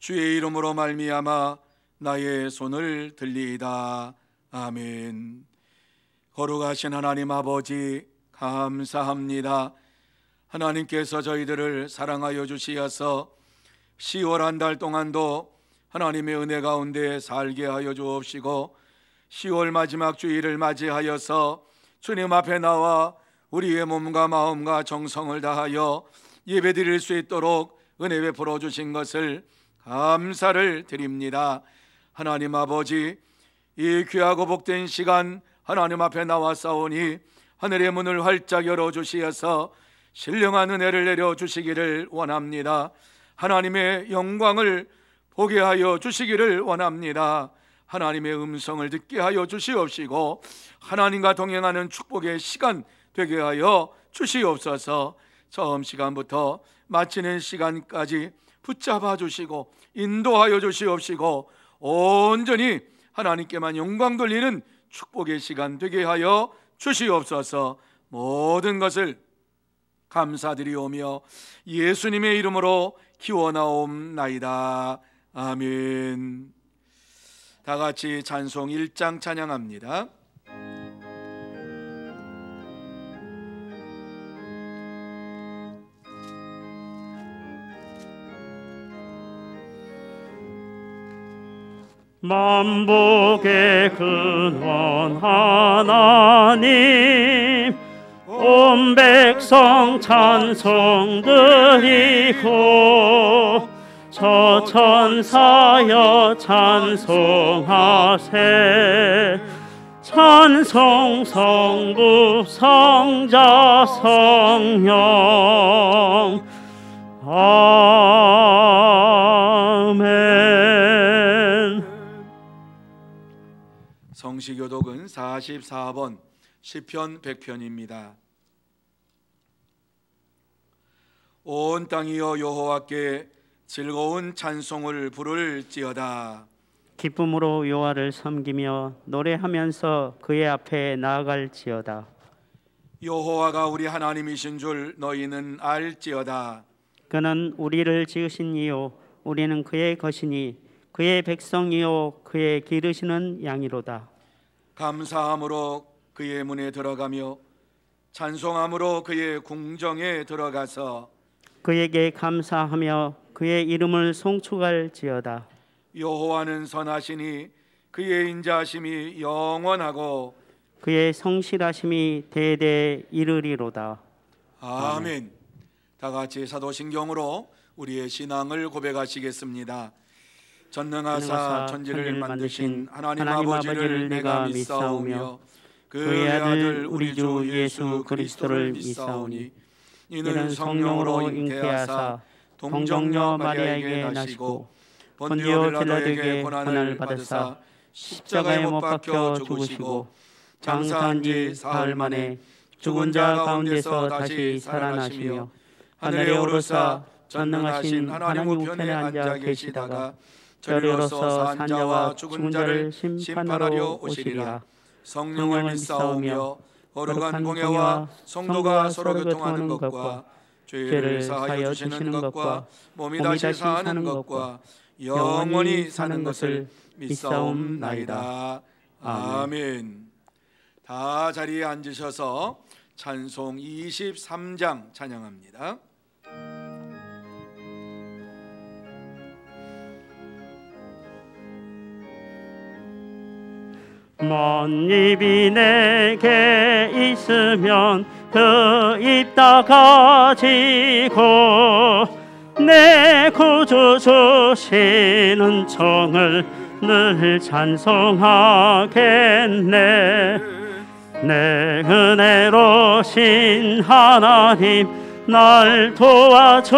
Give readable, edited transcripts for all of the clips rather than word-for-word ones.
주의 이름으로 말미암아 나의 손을 들리이다. 아멘. 거룩하신 하나님 아버지, 감사합니다. 하나님께서 저희들을 사랑하여 주시어서 10월 한 달 동안도 하나님의 은혜 가운데 살게 하여 주옵시고, 10월 마지막 주일을 맞이하여서 주님 앞에 나와 우리의 몸과 마음과 정성을 다하여 예배드릴 수 있도록 은혜 베풀어 주신 것을 감사를 드립니다. 하나님 아버지, 이 귀하고 복된 시간 하나님 앞에 나와 싸우니 하늘의 문을 활짝 열어주시어서 신령한 은혜를 내려주시기를 원합니다. 하나님의 영광을 보게 하여 주시기를 원합니다. 하나님의 음성을 듣게 하여 주시옵시고, 하나님과 동행하는 축복의 시간 되게 하여 주시옵소서. 처음 시간부터 마치는 시간까지 붙잡아 주시고 인도하여 주시옵시고, 온전히 하나님께만 영광 돌리는 축복의 시간 되게 하여 주시옵소서. 모든 것을 감사드리오며 예수님의 이름으로 기원하옵나이다. 아멘. 다 같이 찬송 1장 찬양합니다. 만복의 근원 하나님, 온 백성 찬송 드리고 저 천사여 찬송하세. 찬송 성부 성자 성령. 아멘. 성시교독은 44번 시편 100편입니다. 온 땅이여 여호와께 즐거운 찬송을 부를지어다. 기쁨으로 여호와를 섬기며 노래하면서 그의 앞에 나아갈지어다. 여호와가 우리 하나님이신 줄 너희는 알지어다. 그는 우리를 지으신 이요 우리는 그의 것이니 그의 백성이요 그의 기르시는 양이로다. 감사함으로 그의 문에 들어가며 찬송함으로 그의 궁정에 들어가서 그에게 감사하며 그의 이름을 송축할지어다. 여호와는 선하시니 그의 인자하심이 영원하고 그의 성실하심이 대대 이르리로다. 아멘. 다 같이 사도신경으로 우리의 신앙을 고백하시겠습니다. 전능하사 천지를 만드신 하나님 아버지를 내가 믿사오며 그의 아들 우리 주 예수 그리스도를 믿사오니 이는 성령으로 잉태하사 동정녀 마리아에게 나시고 본디오 빌라도에게 고난을 받으사 십자가에 못 박혀 죽으시고 장사한 지 사흘 만에 죽은 자 가운데서 다시 살아나시며 하늘에 오르사 전능하신 하나님 우편에 앉아 계시다가 저리로서 산 자와 죽은 자를 심판하려 오시리라. 성령을 믿사오며 거룩한 공회와 성도가 서로 교통하는 것과 죄를 사하여 주시는 것과 몸이 다시 사는 것과 영원히 사는 것을 믿사옵나이다. 아멘. 다 자리에 앉으셔서 찬송 23장 찬양합니다. 만입이 내게 있으면 그 입 다 가지고 내 구주 주시는 청을 늘 찬송하겠네. 내 은혜로신 하나님 날 도와주시고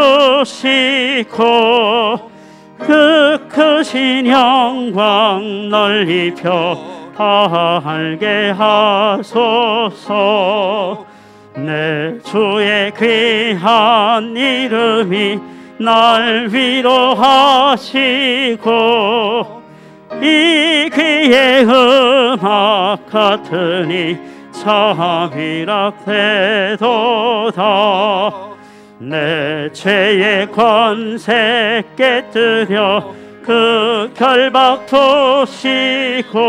그 크신 영광 널리 펴알게 하소서. 내 주의 귀한 이름이 날 위로하시고 이 귀의 음악 같으니 참 위락되도다. 내 죄의 권세 깨뜨려 그 결박 푸시고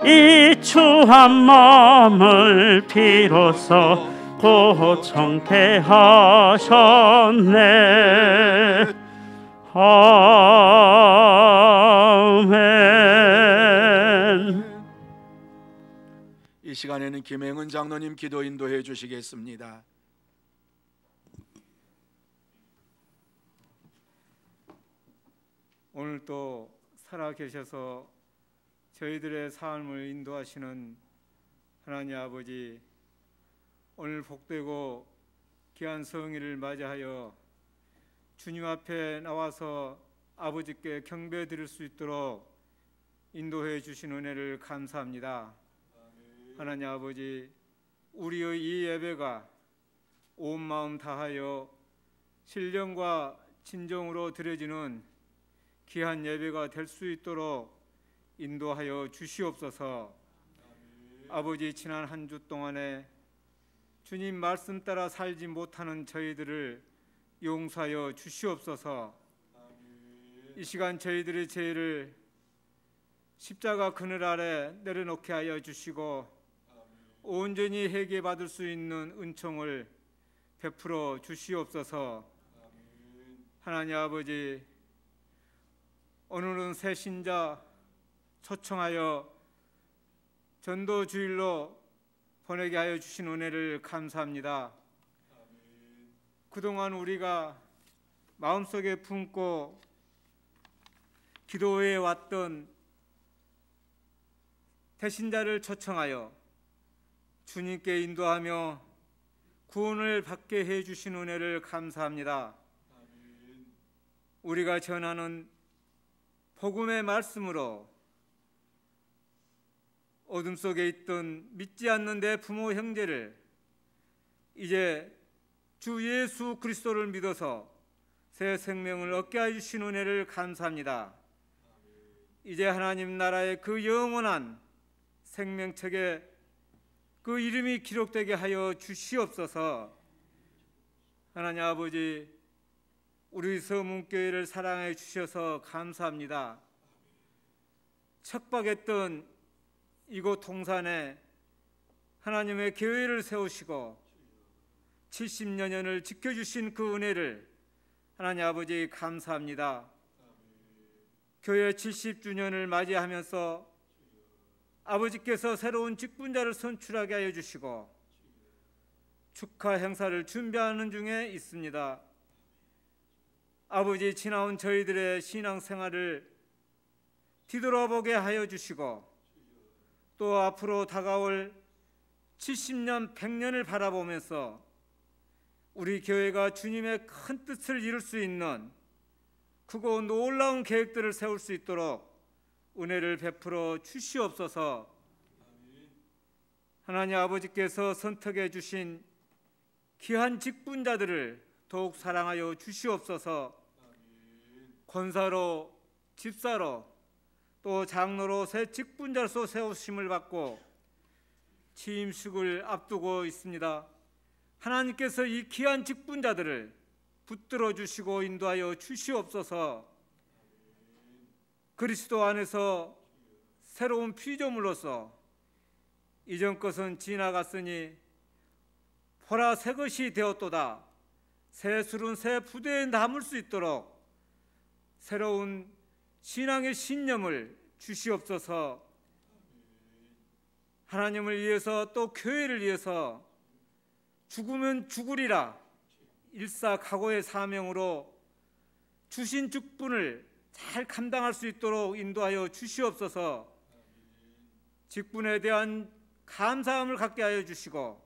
이 추한 몸을 비로소 고청케 하셨네. 아멘. 이 시간에는 김행은 장로님 기도 인도해 주시겠습니다. 오늘 또 살아계셔서 저희들의 삶을 인도하시는 하나님 아버지, 오늘 복되고 귀한 성일을 맞이하여 주님 앞에 나와서 아버지께 경배 드릴 수 있도록 인도해 주신 은혜를 감사합니다. 하나님 아버지, 우리의 이 예배가 온 마음 다하여 신령과 진정으로 드려지는 귀한 예배가 될 수 있도록 인도하여 주시옵소서. 아버지, 지난 한 주 동안에 주님 말씀 따라 살지 못하는 저희들을 용서하여 주시옵소서. 이 시간 저희들의 죄를 십자가 그늘 아래 내려놓게 하여 주시고 온전히 회개받을 수 있는 은총을 베풀어 주시옵소서. 하나님 아버지, 오늘은 새 신자 초청하여 전도 주일로 보내게 하여 주신 은혜를 감사합니다. 그동안 우리가 마음속에 품고 기도해 왔던 대신자를 초청하여 주님께 인도하며 구원을 받게 해 주신 은혜를 감사합니다. 우리가 전하는 복음의 말씀으로 어둠 속에 있던 믿지 않는 내 부모 형제를 이제 주 예수 그리스도를 믿어서 새 생명을 얻게 해주신 은혜를 감사합니다. 이제 하나님 나라의 그 영원한 생명책에 그 이름이 기록되게 하여 주시옵소서. 하나님 아버지, 우리 서문교회를 사랑해 주셔서 감사합니다. 척박했던 이곳 동산에 하나님의 교회를 세우시고 70여 년을 지켜주신 그 은혜를 하나님 아버지 감사합니다. 교회 70주년을 맞이하면서 아버지께서 새로운 직분자를 선출하게 하여 주시고 축하 행사를 준비하는 중에 있습니다. 아버지, 지나온 저희들의 신앙생활을 뒤돌아보게 하여 주시고 또 앞으로 다가올 70년, 100년을 바라보면서 우리 교회가 주님의 큰 뜻을 이룰 수 있는 크고 놀라운 계획들을 세울 수 있도록 은혜를 베풀어 주시옵소서. 하나님 아버지께서 선택해 주신 귀한 직분자들을 더욱 사랑하여 주시옵소서. 권사로, 집사로, 또 장로로 새 직분자로서 세우심을 받고 취임식을 앞두고 있습니다. 하나님께서 이 귀한 직분자들을 붙들어 주시고 인도하여 주시옵소서. 그리스도 안에서 새로운 피조물로서 이전 것은 지나갔으니 보라 새 것이 되었도다. 새 술은 새 부대에 담을 수 있도록 새로운 신앙의 신념을 주시옵소서. 하나님을 위해서 또 교회를 위해서 죽으면 죽으리라 일사각오의 사명으로 주신 직분을 잘 감당할 수 있도록 인도하여 주시옵소서. 직분에 대한 감사함을 갖게 하여 주시고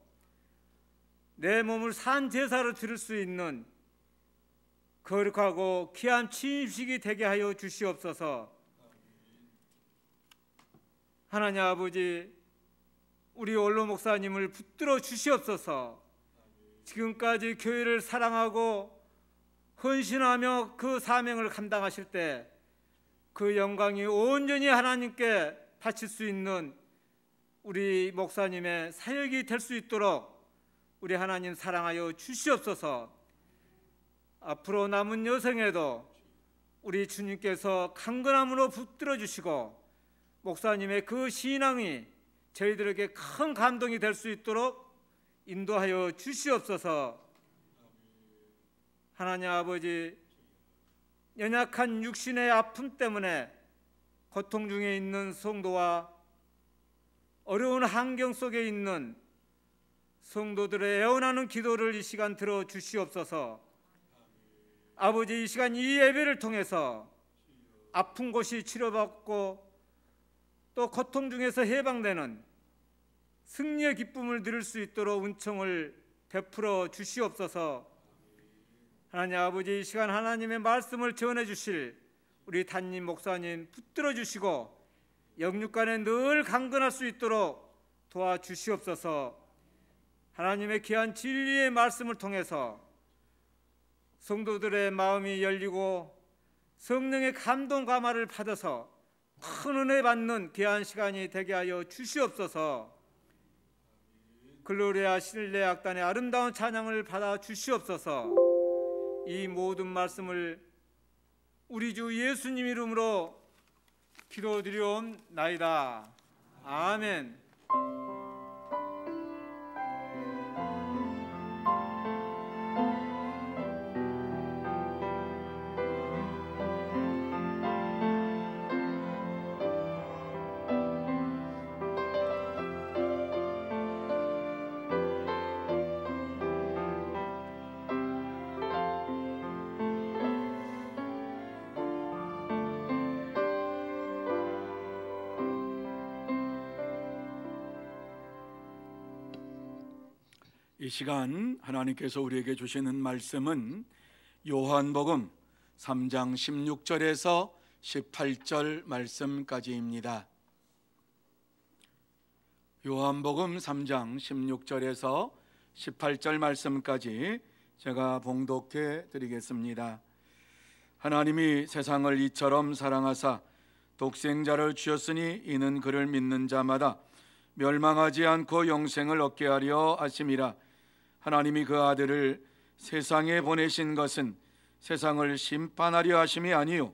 내 몸을 산 제사로 드릴 수 있는 거룩하고 귀한 취임식이 되게 하여 주시옵소서. 하나님 아버지, 우리 원로 목사님을 붙들어 주시옵소서. 지금까지 교회를 사랑하고 헌신하며 그 사명을 감당하실 때 그 영광이 온전히 하나님께 바칠 수 있는 우리 목사님의 사역이 될 수 있도록 우리 하나님 사랑하여 주시옵소서. 앞으로 남은 여생에도 우리 주님께서 강건함으로 붙들어 주시고 목사님의 그 신앙이 저희들에게 큰 감동이 될 수 있도록 인도하여 주시옵소서. 하나님 아버지, 연약한 육신의 아픔 때문에 고통 중에 있는 성도와 어려운 환경 속에 있는 성도들의 애원하는 기도를 이 시간 들어 주시옵소서. 아버지, 이 시간 이 예배를 통해서 아픈 곳이 치료받고 또 고통 중에서 해방되는 승리의 기쁨을 누릴 수 있도록 은총을 베풀어 주시옵소서. 하나님 아버지, 이 시간 하나님의 말씀을 전해 주실 우리 담임 목사님 붙들어 주시고 영육간에 늘 강건할 수 있도록 도와주시옵소서. 하나님의 귀한 진리의 말씀을 통해서 성도들의 마음이 열리고 성령의 감동 감화를 받아서 큰 은혜 받는 귀한 시간이 되게 하여 주시옵소서. 글로리아 신뢰 악단의 아름다운 찬양을 받아 주시옵소서. 이 모든 말씀을 우리 주 예수님 이름으로 기도드리옵나이다. 아멘. 이 시간 하나님께서 우리에게 주시는 말씀은 요한복음 3장 16절에서 18절 말씀까지입니다. 요한복음 3장 16절에서 18절 말씀까지 제가 봉독해 드리겠습니다. 하나님이 세상을 이처럼 사랑하사 독생자를 주셨으니 이는 그를 믿는 자마다 멸망하지 않고 영생을 얻게 하려 하심이라. 하나님이 그 아들을 세상에 보내신 것은 세상을 심판하려 하심이 아니요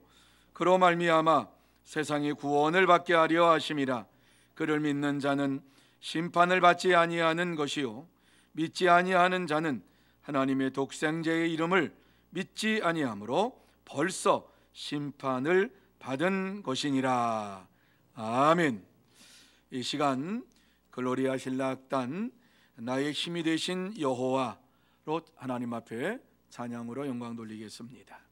그로 말미암아 세상이 구원을 받게 하려 하심이라. 그를 믿는 자는 심판을 받지 아니하는 것이요 믿지 아니하는 자는 하나님의 독생자의 이름을 믿지 아니하므로 벌써 심판을 받은 것이니라. 아멘. 이 시간 글로리아 신라악단 나의 힘이 되신 여호와로 하나님 앞에 찬양으로 영광 돌리겠습니다.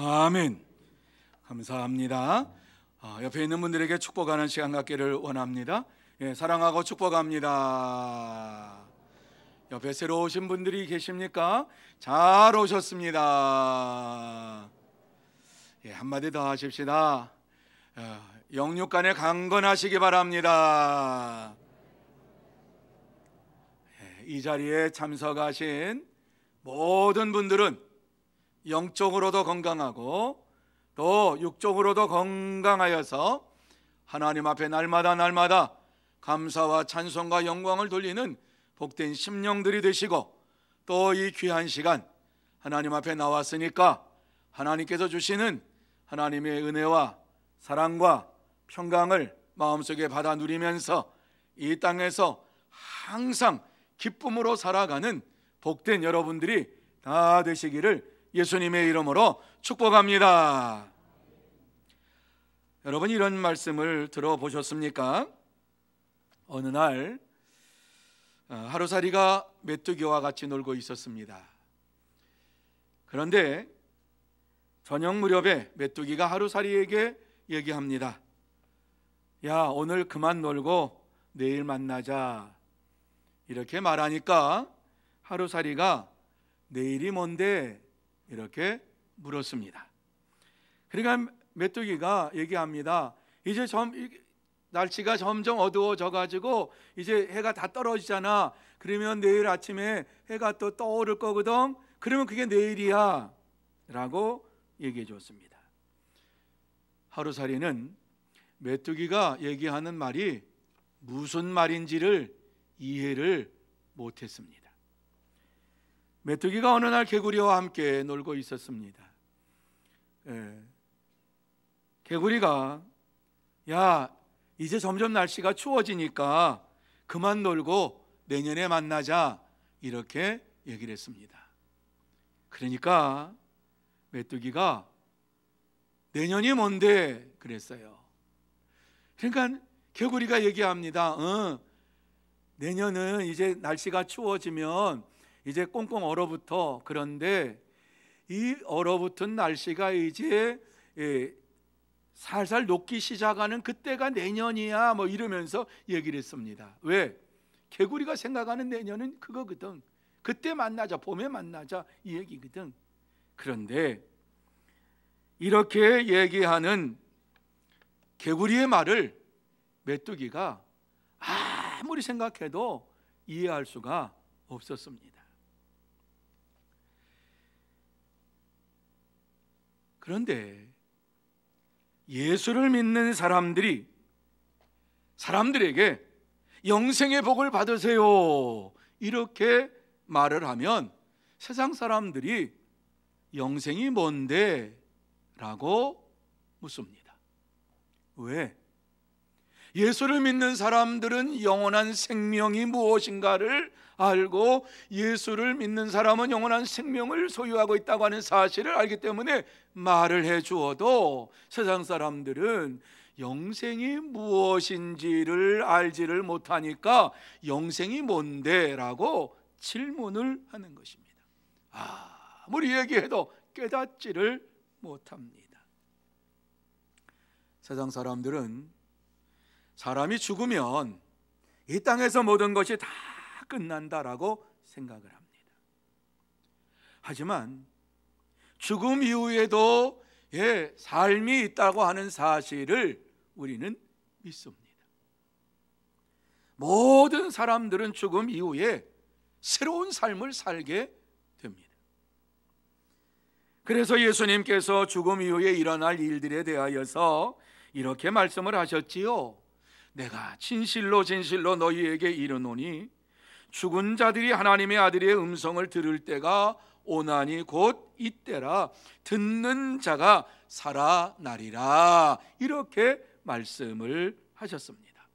아멘. 감사합니다. 옆에 있는 분들에게 축복하는 시간 갖기를 원합니다. 예, 사랑하고 축복합니다. 옆에 새로 오신 분들이 계십니까? 잘 오셨습니다. 예, 한마디 더 하십시다. 영육간에 강건하시기 바랍니다. 예, 이 자리에 참석하신 모든 분들은 영적으로도 건강하고 또 육적으로도 건강하여서 하나님 앞에 날마다 감사와 찬송과 영광을 돌리는 복된 심령들이 되시고, 또 이 귀한 시간 하나님 앞에 나왔으니까 하나님께서 주시는 하나님의 은혜와 사랑과 평강을 마음속에 받아 누리면서 이 땅에서 항상 기쁨으로 살아가는 복된 여러분들이 다 되시기를 예수님의 이름으로 축복합니다. 여러분, 이런 말씀을 들어보셨습니까? 어느 날 하루살이가 메뚜기와 같이 놀고 있었습니다. 그런데 저녁 무렵에 메뚜기가 하루살이에게 얘기합니다. 야, 오늘 그만 놀고 내일 만나자. 이렇게 말하니까 하루살이가 내일이 뭔데? 이렇게 물었습니다. 그러니까 메뚜기가 얘기합니다. 이제 날씨가 점점 어두워져 가지고 이제 해가 다 떨어지잖아. 그러면 내일 아침에 해가 또 떠오를 거거든. 그러면 그게 내일이야 라고 얘기해 줬습니다. 하루살이는 메뚜기가 얘기하는 말이 무슨 말인지를 이해를 못했습니다. 메뚜기가 어느 날 개구리와 함께 놀고 있었습니다. 개구리가 야, 이제 점점 날씨가 추워지니까 그만 놀고 내년에 만나자, 이렇게 얘기를 했습니다. 그러니까 메뚜기가 내년이 뭔데 그랬어요. 그러니까 개구리가 얘기합니다. 내년은 이제 날씨가 추워지면 이제 꽁꽁 얼어붙어. 그런데 이 얼어붙은 날씨가 이제 살살 녹기 시작하는 그때가 내년이야, 뭐 이러면서 얘기를 했습니다. 왜? 개구리가 생각하는 내년은 그거거든. 그때 만나자, 봄에 만나자, 이 얘기거든. 그런데 이렇게 얘기하는 개구리의 말을 메뚜기가 아무리 생각해도 이해할 수가 없었습니다. 그런데 예수를 믿는 사람들에게 영생의 복을 받으세요, 이렇게 말을 하면 세상 사람들이 영생이 뭔데? 라고 묻습니다. 왜? 예수를 믿는 사람들은 영원한 생명이 무엇인가를 알고, 예수를 믿는 사람은 영원한 생명을 소유하고 있다고 하는 사실을 알기 때문에 말을 해 주어도 세상 사람들은 영생이 무엇인지를 알지를 못하니까 영생이 뭔데? 라고 질문을 하는 것입니다. 아무리 얘기해도 깨닫지를 못합니다. 세상 사람들은 사람이 죽으면 이 땅에서 모든 것이 다 끝난다라고 생각을 합니다. 하지만 죽음 이후에도 삶이 있다고 하는 사실을 우리는 믿습니다. 모든 사람들은 죽음 이후에 새로운 삶을 살게 됩니다. 그래서 예수님께서 죽음 이후에 일어날 일들에 대하여서 이렇게 말씀을 하셨지요. 내가 진실로 너희에게 이르노니 죽은 자들이 하나님의 아들의 음성을 들을 때가 오나니 곧 이때라. 듣는 자가 살아나리라. 이렇게 말씀을 하셨습니다.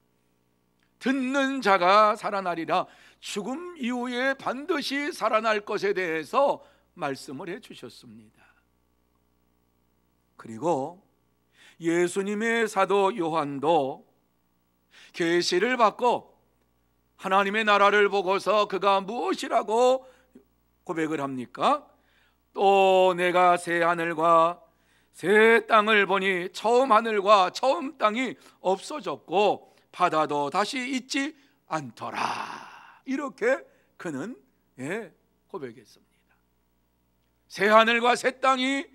듣는 자가 살아나리라. 죽음 이후에 반드시 살아날 것에 대해서 말씀을 해 주셨습니다. 그리고 예수님의 사도 요한도 계시를 받고 하나님의 나라를 보고서 그가 무엇이라고 고백을 합니까? 또 내가 새 하늘과 새 땅을 보니 처음 하늘과 처음 땅이 없어졌고 바다도 다시 있지 않더라. 이렇게 그는 고백했습니다. 새 하늘과 새 땅이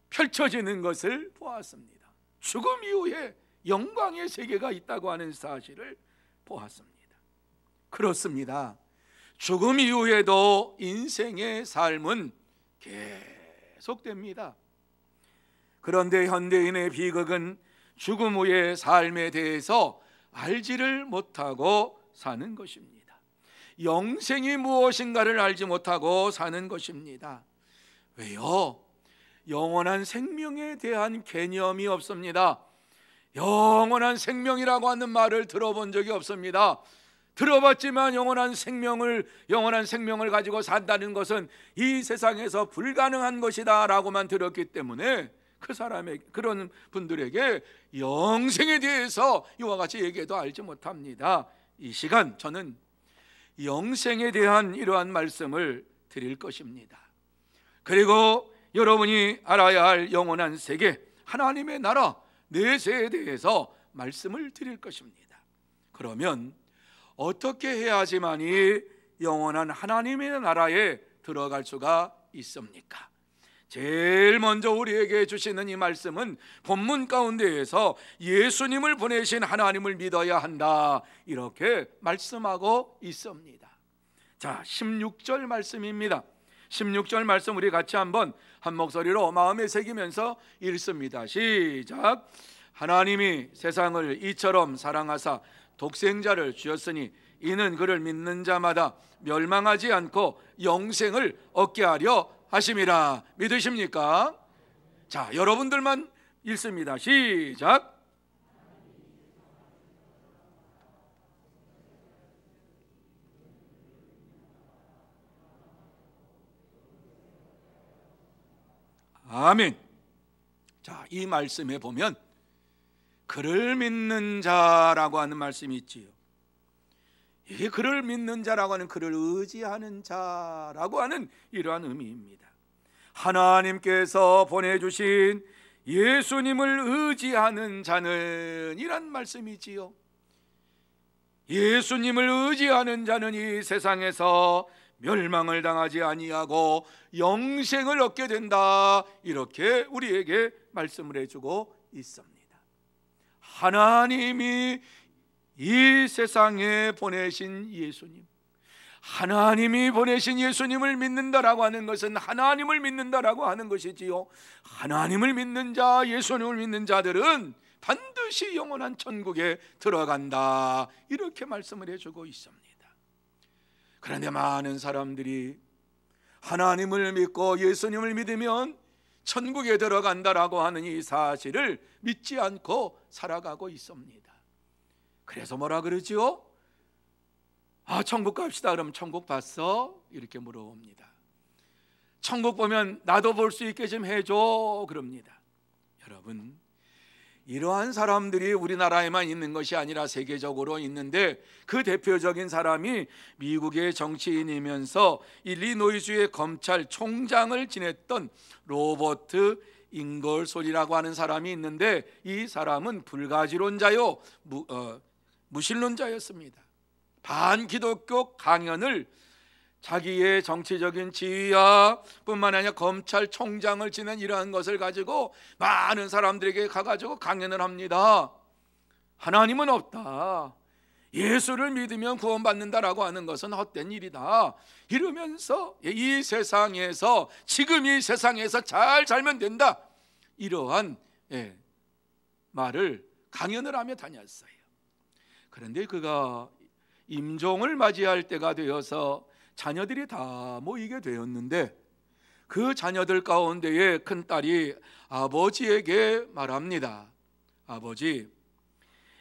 펼쳐지는 것을 보았습니다. 죽음 이후에 영광의 세계가 있다고 하는 사실을 보았습니다. 그렇습니다. 죽음 이후에도 인생의 삶은 계속됩니다. 그런데 현대인의 비극은 죽음 후의 삶에 대해서 알지를 못하고 사는 것입니다. 영생이 무엇인가를 알지 못하고 사는 것입니다. 왜요? 영원한 생명에 대한 개념이 없습니다. 영원한 생명이라고 하는 말을 들어본 적이 없습니다. 들어봤지만 영원한 생명을 가지고 산다는 것은 이 세상에서 불가능한 것이다 라고만 들었기 때문에 그런 분들에게 영생에 대해서 이와 같이 얘기해도 알지 못합니다. 이 시간 저는 영생에 대한 이러한 말씀을 드릴 것입니다. 그리고 여러분이 알아야 할 영원한 세계, 하나님의 나라, 내세에 대해서 말씀을 드릴 것입니다. 그러면 어떻게 해야지만이 영원한 하나님의 나라에 들어갈 수가 있습니까? 제일 먼저 우리에게 주시는 이 말씀은 본문 가운데에서 예수님을 보내신 하나님을 믿어야 한다, 이렇게 말씀하고 있습니다. 자, 16절 말씀입니다. 16절 말씀 우리 같이 한번 한 목소리로 마음에 새기면서 읽습니다. 시작. 하나님이 세상을 이처럼 사랑하사 독생자를 주셨으니 이는 그를 믿는 자마다 멸망하지 않고 영생을 얻게 하려 하심이라. 믿으십니까? 자, 여러분들만 읽습니다. 시작. 아멘. 자, 이 말씀에 보면 그를 믿는 자라고 하는 말씀이 있지요. 이 그를 믿는 자라고 하는 그를 의지하는 자라고 하는 이러한 의미입니다. 하나님께서 보내주신 예수님을 의지하는 자는, 이란 말씀이지요. 예수님을 의지하는 자는 이 세상에서 멸망을 당하지 아니하고 영생을 얻게 된다, 이렇게 우리에게 말씀을 해주고 있습니다. 하나님이 이 세상에 보내신 예수님, 하나님이 보내신 예수님을 믿는다라고 하는 것은 하나님을 믿는다라고 하는 것이지요. 하나님을 믿는 자, 예수님을 믿는 자들은 반드시 영원한 천국에 들어간다, 이렇게 말씀을 해주고 있습니다. 그런데 많은 사람들이 하나님을 믿고 예수님을 믿으면 천국에 들어간다라고 하는 이 사실을 믿지 않고 살아가고 있습니다. 그래서 뭐라 그러지요? 천국 갑시다. 그럼 천국 봤어? 이렇게 물어봅니다. 천국 보면 나도 볼 수 있게 좀 해줘, 그럽니다. 여러분, 이러한 사람들이 우리나라에만 있는 것이 아니라 세계적으로 있는데, 그 대표적인 사람이 미국의 정치인이면서 일리노이주의 검찰총장을 지냈던 로버트 잉걸솔이라고 하는 사람이 있는데, 이 사람은 불가지론자요, 무신론자였습니다. 반기독교 강연을 자기의 정치적인 지위야 뿐만 아니라 검찰총장을 지낸 이러한 것을 가지고 많은 사람들에게 가가지고 강연을 합니다. 하나님은 없다, 예수를 믿으면 구원받는다라고 하는 것은 헛된 일이다, 이러면서 이 세상에서, 지금 이 세상에서 잘 살면 된다, 이러한 말을 강연을 하며 다녔어요. 그런데 그가 임종을 맞이할 때가 되어서 자녀들이 다 모이게 되었는데, 그 자녀들 가운데에 큰딸이 아버지에게 말합니다. 아버지,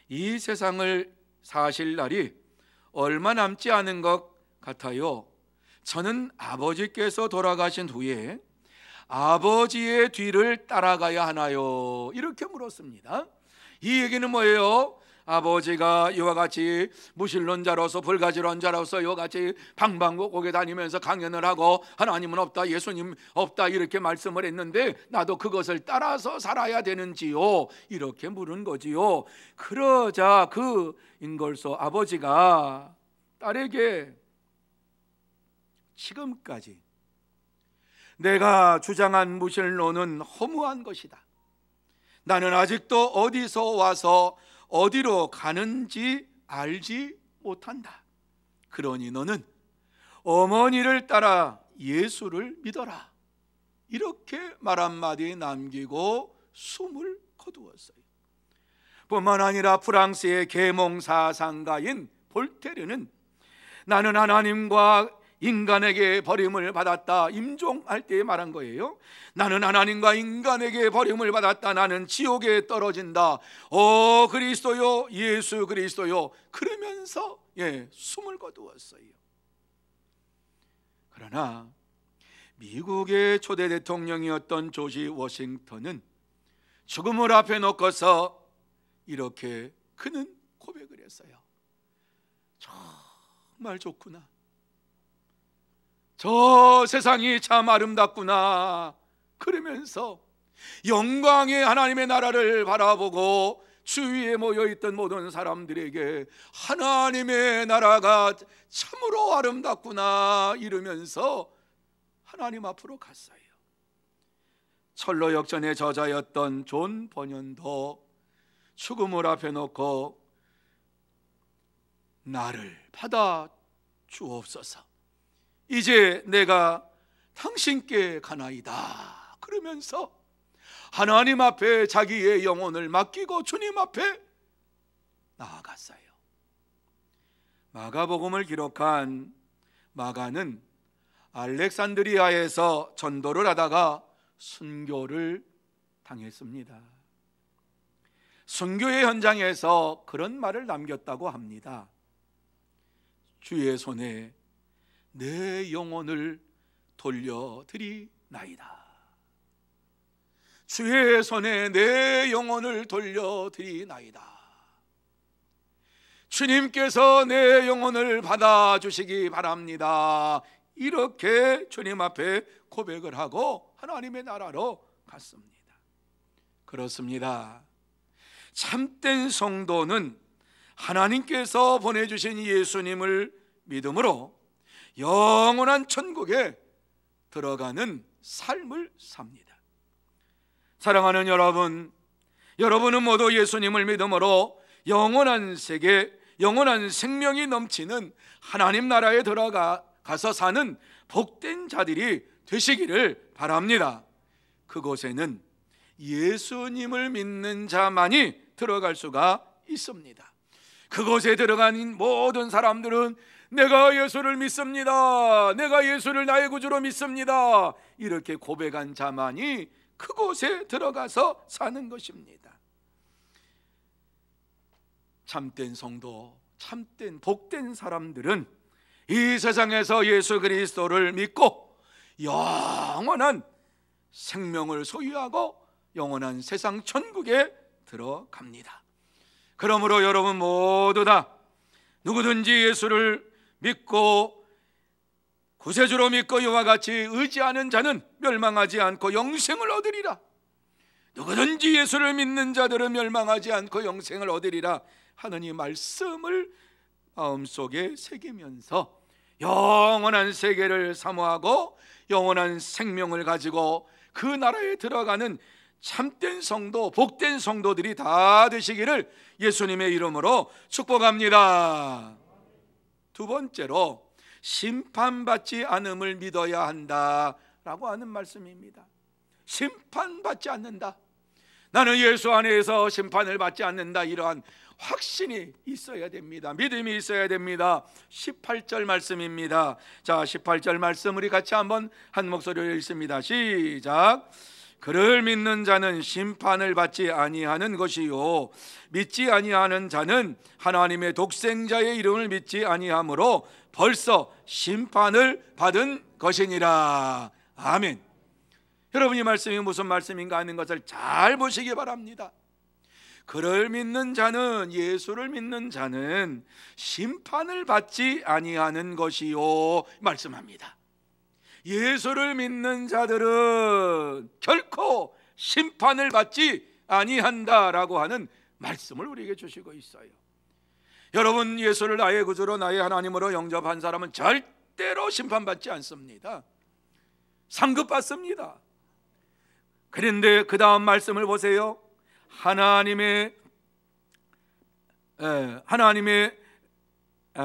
이 세상을 사실 날이 얼마 남지 않은 것 같아요. 저는 아버지께서 돌아가신 후에 아버지의 뒤를 따라가야 하나요? 이렇게 물었습니다. 이 얘기는 뭐예요? 아버지가 이와 같이 무신론자로서 불가지론자로서 이와 같이 방방곡곡에 다니면서 강연을 하고 하나님은 없다, 예수님 없다 이렇게 말씀을 했는데 나도 그것을 따라서 살아야 되는지요? 이렇게 물은 거지요. 그러자 그 인걸소 아버지가 딸에게 지금까지 내가 주장한 무신론은 허무한 것이다. 나는 아직도 어디서 와서 어디로 가는지 알지 못한다. 그러니 너는 어머니를 따라 예수를 믿어라. 이렇게 말 한마디 남기고 숨을 거두었어요. 뿐만 아니라 프랑스의 계몽사상가인 볼테르는 나는 하나님과 인간에게 버림을 받았다, 임종할 때 말한 거예요. 나는 하나님과 인간에게 버림을 받았다. 나는 지옥에 떨어진다. 그리스도요, 예수 그리스도요. 그러면서 숨을 거두었어요. 그러나 미국의 초대 대통령이었던 조지 워싱턴은 죽음을 앞에 놓고서 이렇게 그는 고백을 했어요. 정말 좋구나. 저 세상이 참 아름답구나. 그러면서 영광의 하나님의 나라를 바라보고 주위에 모여있던 모든 사람들에게 하나님의 나라가 참으로 아름답구나 이러면서 하나님 앞으로 갔어요. 철로역전의 저자였던 존 번연도 죽음을 앞에 놓고 나를 받아 주옵소서, 이제 내가 당신께 가나이다 그러면서 하나님 앞에 자기의 영혼을 맡기고 주님 앞에 나아갔어요. 마가복음을 기록한 마가는 알렉산드리아에서 전도를 하다가 순교를 당했습니다. 순교의 현장에서 그런 말을 남겼다고 합니다. 주의 손에 내 영혼을 돌려드리나이다. 주의 손에 내 영혼을 돌려드리나이다. 주님께서 내 영혼을 받아주시기 바랍니다. 이렇게 주님 앞에 고백을 하고 하나님의 나라로 갔습니다. 그렇습니다. 참된 성도는 하나님께서 보내주신 예수님을 믿음으로 영원한 천국에 들어가는 삶을 삽니다. 사랑하는 여러분, 여러분은 모두 예수님을 믿음으로 영원한 세계, 영원한 생명이 넘치는 하나님 나라에 들어가서 사는 복된 자들이 되시기를 바랍니다. 그곳에는 예수님을 믿는 자만이 들어갈 수가 있습니다. 그곳에 들어간 모든 사람들은 내가 예수를 믿습니다, 내가 예수를 나의 구주로 믿습니다, 이렇게 고백한 자만이 그곳에 들어가서 사는 것입니다. 참된 성도, 참된 복된 사람들은 이 세상에서 예수 그리스도를 믿고 영원한 생명을 소유하고 영원한 세상 천국에 들어갑니다. 그러므로 여러분 모두 다 누구든지 예수를 믿고 구세주로 믿고 이와 같이 의지하는 자는 멸망하지 않고 영생을 얻으리라. 누구든지 예수를 믿는 자들은 멸망하지 않고 영생을 얻으리라 하는 이 말씀을 마음속에 새기면서 영원한 세계를 사모하고 영원한 생명을 가지고 그 나라에 들어가는 참된 성도, 복된 성도들이 다 되시기를 예수님의 이름으로 축복합니다. 두 번째로 심판받지 않음을 믿어야 한다라고 하는 말씀입니다. 심판받지 않는다, 나는 예수 안에서 심판을 받지 않는다, 이러한 확신이 있어야 됩니다. 믿음이 있어야 됩니다. 18절 말씀입니다. 자, 18절 말씀 우리 같이 한번 한 목소리로 읽습니다. 시작. 그를 믿는 자는 심판을 받지 아니하는 것이요 믿지 아니하는 자는 하나님의 독생자의 이름을 믿지 아니하므로 벌써 심판을 받은 것이니라. 아멘. 여러분, 이 말씀이 무슨 말씀인가 하는 것을 잘 보시기 바랍니다. 그를 믿는 자는, 예수를 믿는 자는 심판을 받지 아니하는 것이요 말씀합니다. 예수를 믿는 자들은 결코 심판을 받지 아니한다라고 하는 말씀을 우리에게 주시고 있어요. 여러분, 예수를 나의 구주로 나의 하나님으로 영접한 사람은 절대로 심판받지 않습니다. 상급받습니다. 그런데 그 다음 말씀을 보세요. 하나님의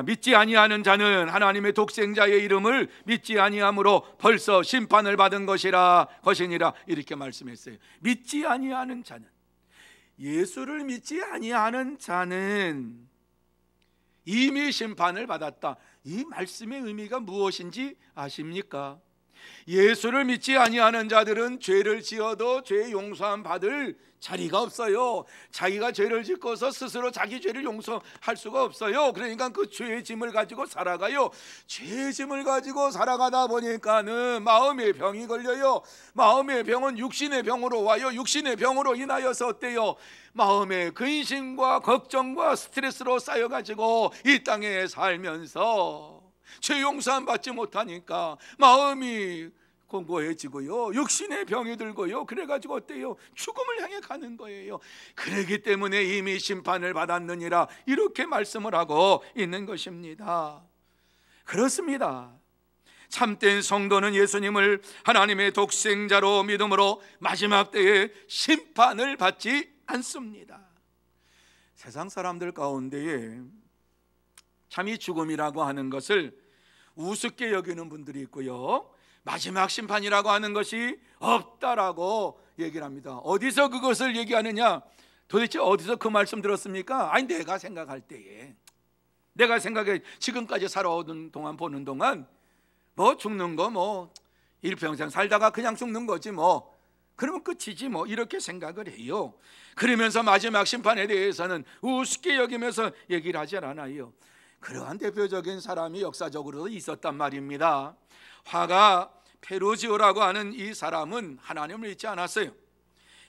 믿지 아니하는 자는 하나님의 독생자의 이름을 믿지 아니함으로 벌써 심판을 받은 것이니라 이렇게 말씀했어요. 믿지 아니하는 자는, 예수를 믿지 아니하는 자는 이미 심판을 받았다. 이 말씀의 의미가 무엇인지 아십니까? 예수를 믿지 아니하는 자들은 죄를 지어도 죄 용서함 받을 자리가 없어요. 자기가 죄를 짓고서 스스로 자기 죄를 용서할 수가 없어요. 그러니까 그 죄의 짐을 가지고 살아가요. 죄의 짐을 가지고 살아가다 보니까는 마음의 병이 걸려요. 마음의 병은 육신의 병으로 와요. 육신의 병으로 인하여서 어때요? 마음의 근심과 걱정과 스트레스로 쌓여가지고 이 땅에 살면서 죄 용서함 받지 못하니까 마음이 공고해지고요, 육신의 병이 들고요, 그래가지고 어때요? 죽음을 향해 가는 거예요. 그러기 때문에 이미 심판을 받았느니라 이렇게 말씀을 하고 있는 것입니다. 그렇습니다. 참된 성도는 예수님을 하나님의 독생자로 믿음으로 마지막 때에 심판을 받지 않습니다. 세상 사람들 가운데에 참이 죽음이라고 하는 것을 우습게 여기는 분들이 있고요, 마지막 심판이라고 하는 것이 없다라고 얘기를 합니다. 어디서 그것을 얘기하느냐? 도대체 어디서 그 말씀 들었습니까? 아니, 내가 생각할 때에, 내가 생각해 지금까지 살아오던 동안 보는 동안 뭐 죽는 거 뭐 일평생 살다가 그냥 죽는 거지 뭐, 그러면 끝이지 뭐, 이렇게 생각을 해요. 그러면서 마지막 심판에 대해서는 우습게 여기면서 얘기를 하지 않아요. 그러한 대표적인 사람이 역사적으로도 있었단 말입니다. 화가 페루지오라고 하는 이 사람은 하나님을 믿지 않았어요.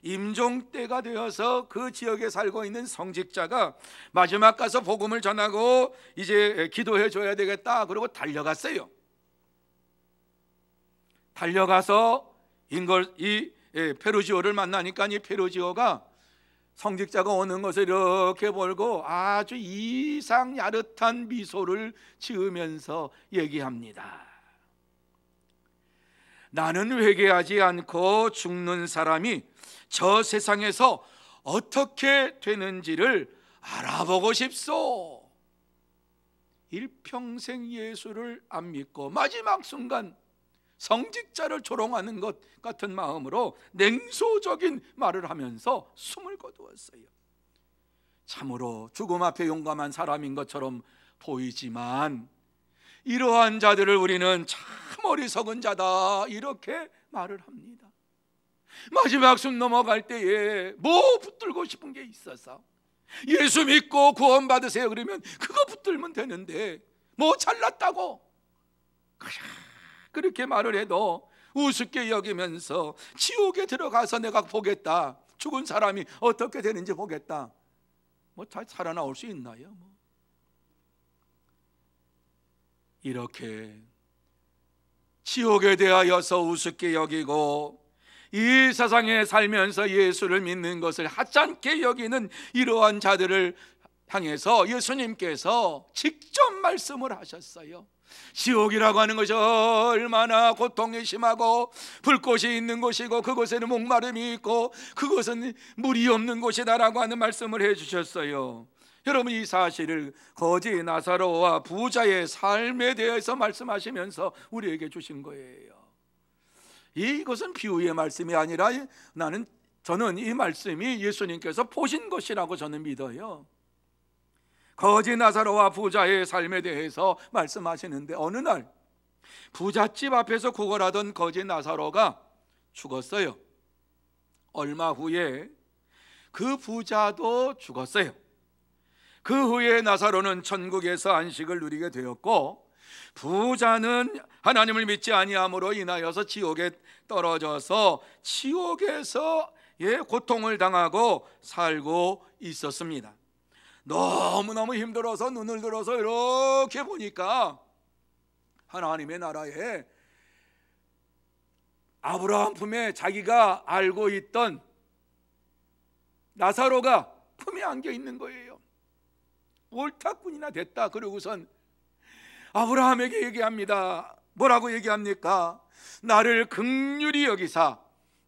임종 때가 되어서 그 지역에 살고 있는 성직자가 마지막 가서 복음을 전하고 이제 기도해 줘야 되겠다 그러고 달려갔어요. 달려가서 이 페루지오를 만나니까 이 페루지오가 성직자가 오는 것을 이렇게 보고 아주 이상 야릇한 미소를 지으면서 얘기합니다. 나는 회개하지 않고 죽는 사람이 저 세상에서 어떻게 되는지를 알아보고 싶소. 일평생 예수를 안 믿고 마지막 순간 성직자를 조롱하는 것 같은 마음으로 냉소적인 말을 하면서 숨을 거두었어요. 참으로 죽음 앞에 용감한 사람인 것처럼 보이지만 이러한 자들을 우리는 참 어리석은 자다 이렇게 말을 합니다. 마지막 숨 넘어갈 때에 뭐 붙들고 싶은 게 있어서 예수 믿고 구원 받으세요 그러면 그거 붙들면 되는데 뭐 잘났다고 그렇게 말을 해도 우습게 여기면서 지옥에 들어가서 내가 보겠다, 죽은 사람이 어떻게 되는지 보겠다, 뭐 다 살아나올 수 있나요? 뭐. 이렇게 지옥에 대하여서 우습게 여기고 이 세상에 살면서 예수를 믿는 것을 하찮게 여기는 이러한 자들을 향해서 예수님께서 직접 말씀을 하셨어요. 지옥이라고 하는 것이 얼마나 고통이 심하고 불꽃이 있는 곳이고 그곳에는 목마름이 있고 그곳은 물이 없는 곳이다라고 하는 말씀을 해주셨어요. 여러분, 이 사실을 거지 나사로와 부자의 삶에 대해서 말씀하시면서 우리에게 주신 거예요. 이것은 비유의 말씀이 아니라 저는 이 말씀이 예수님께서 보신 것이라고 저는 믿어요. 거지 나사로와 부자의 삶에 대해서 말씀하시는데 어느 날 부잣집 앞에서 구걸하던 거지 나사로가 죽었어요. 얼마 후에 그 부자도 죽었어요. 그 후에 나사로는 천국에서 안식을 누리게 되었고 부자는 하나님을 믿지 아니함으로 인하여서 지옥에 떨어져서 지옥에서 고통을 당하고 살고 있었습니다. 너무너무 힘들어서 눈을 들어서 이렇게 보니까 하나님의 나라에 아브라함 품에 자기가 알고 있던 나사로가 품에 안겨 있는 거예요. 옳다꾼이나 됐다. 그러고선 아브라함에게 얘기합니다. 뭐라고 얘기합니까? 나를 긍휼히 여기사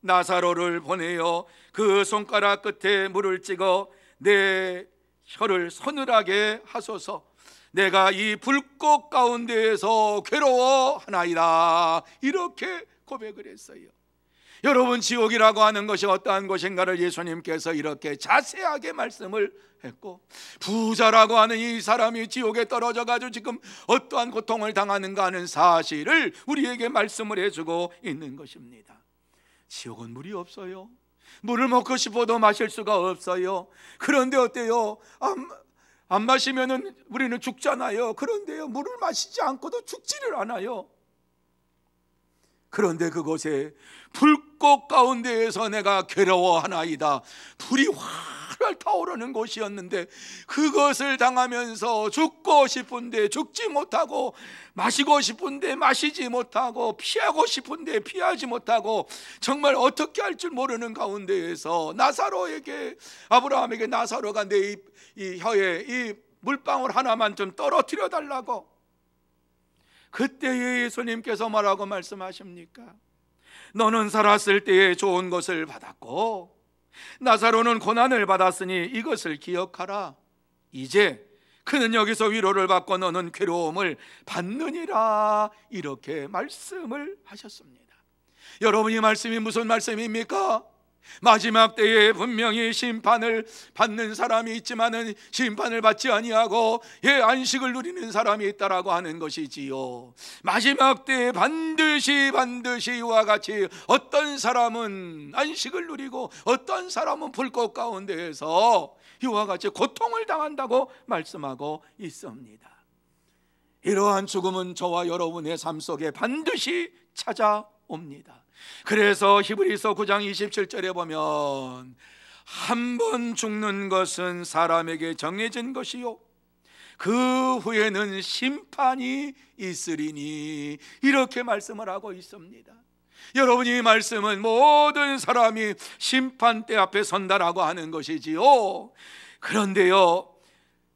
나사로를 보내어 그 손가락 끝에 물을 찍어 내 혀를 서늘하게 하소서. 내가 이 불꽃 가운데에서 괴로워하나이다. 이렇게 고백을 했어요. 여러분, 지옥이라고 하는 것이 어떠한 것인가를 예수님께서 이렇게 자세하게 말씀을 했고, 부자라고 하는 이 사람이 지옥에 떨어져 가지고 지금 어떠한 고통을 당하는가 하는 사실을 우리에게 말씀을 해주고 있는 것입니다. 지옥은 물이 없어요. 물을 먹고 싶어도 마실 수가 없어요. 그런데 어때요? 안 마시면은 우리는 죽잖아요. 그런데요, 물을 마시지 않고도 죽지를 않아요. 그런데 그곳에 불꽃 가운데에서 내가 괴로워하나이다. 불이 활활 타오르는 곳이었는데 그것을 당하면서 죽고 싶은데 죽지 못하고, 마시고 싶은데 마시지 못하고, 피하고 싶은데 피하지 못하고, 정말 어떻게 할 줄 모르는 가운데에서 나사로에게, 아브라함에게 나사로가 내 이 혀에 이 물방울 하나만 좀 떨어뜨려 달라고. 그때 예수님께서 뭐라고 말씀하십니까? 너는 살았을 때에 좋은 것을 받았고 나사로는 고난을 받았으니 이것을 기억하라. 이제 그는 여기서 위로를 받고 너는 괴로움을 받느니라. 이렇게 말씀을 하셨습니다. 여러분, 이 말씀이 무슨 말씀입니까? 마지막 때에 분명히 심판을 받는 사람이 있지만은 심판을 받지 아니하고 안식을 누리는 사람이 있다라고 하는 것이지요. 마지막 때에 반드시 이와 같이 어떤 사람은 안식을 누리고 어떤 사람은 불꽃 가운데에서 이와 같이 고통을 당한다고 말씀하고 있습니다. 이러한 죽음은 저와 여러분의 삶 속에 반드시 찾아옵니다. 그래서 히브리서 9장 27절에 보면 한 번 죽는 것은 사람에게 정해진 것이요 그 후에는 심판이 있으리니, 이렇게 말씀을 하고 있습니다. 여러분, 이 말씀은 모든 사람이 심판대 앞에 선다라고 하는 것이지요. 그런데요,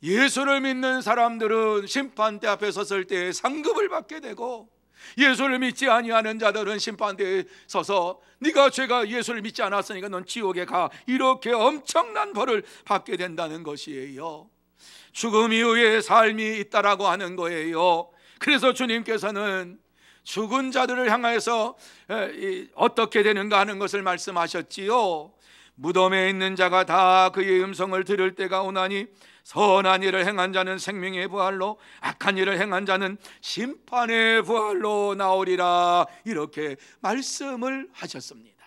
예수를 믿는 사람들은 심판대 앞에 섰을 때 상급을 받게 되고, 예수를 믿지 아니하는 자들은 심판대에 서서 제가 예수를 믿지 않았으니까 넌 지옥에 가, 이렇게 엄청난 벌을 받게 된다는 것이에요. 죽음 이후에 삶이 있다라고 하는 거예요. 그래서 주님께서는 죽은 자들을 향해서 어떻게 되는가 하는 것을 말씀하셨지요. 무덤에 있는 자가 다 그의 음성을 들을 때가 오나니 선한 일을 행한 자는 생명의 부활로, 악한 일을 행한 자는 심판의 부활로 나오리라. 이렇게 말씀을 하셨습니다.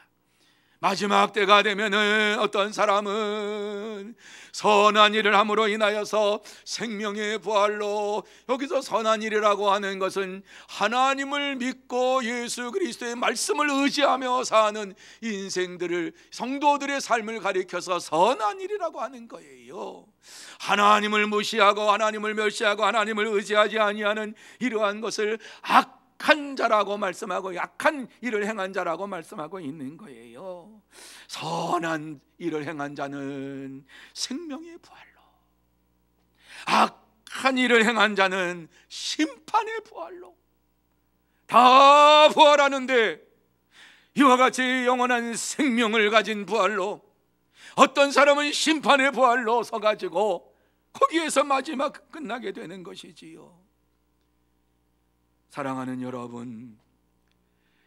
마지막 때가 되면은 어떤 사람은 선한 일을 함으로 인하여서 생명의 부활로, 여기서 선한 일이라고 하는 것은 하나님을 믿고 예수 그리스도의 말씀을 의지하며 사는 인생들을, 성도들의 삶을 가리켜서 선한 일이라고 하는 거예요. 하나님을 무시하고 하나님을 멸시하고 하나님을 의지하지 아니하는 이러한 것을 악한 자라고 말씀하고 약한 일을 행한 자라고 말씀하고 있는 거예요. 선한 일을 행한 자는 생명의 부활로, 악한 일을 행한 자는 심판의 부활로. 다 부활하는데 이와 같이 영원한 생명을 가진 부활로, 어떤 사람은 심판의 부활로 서가지고 거기에서 마지막 끝나게 되는 것이지요. 사랑하는 여러분,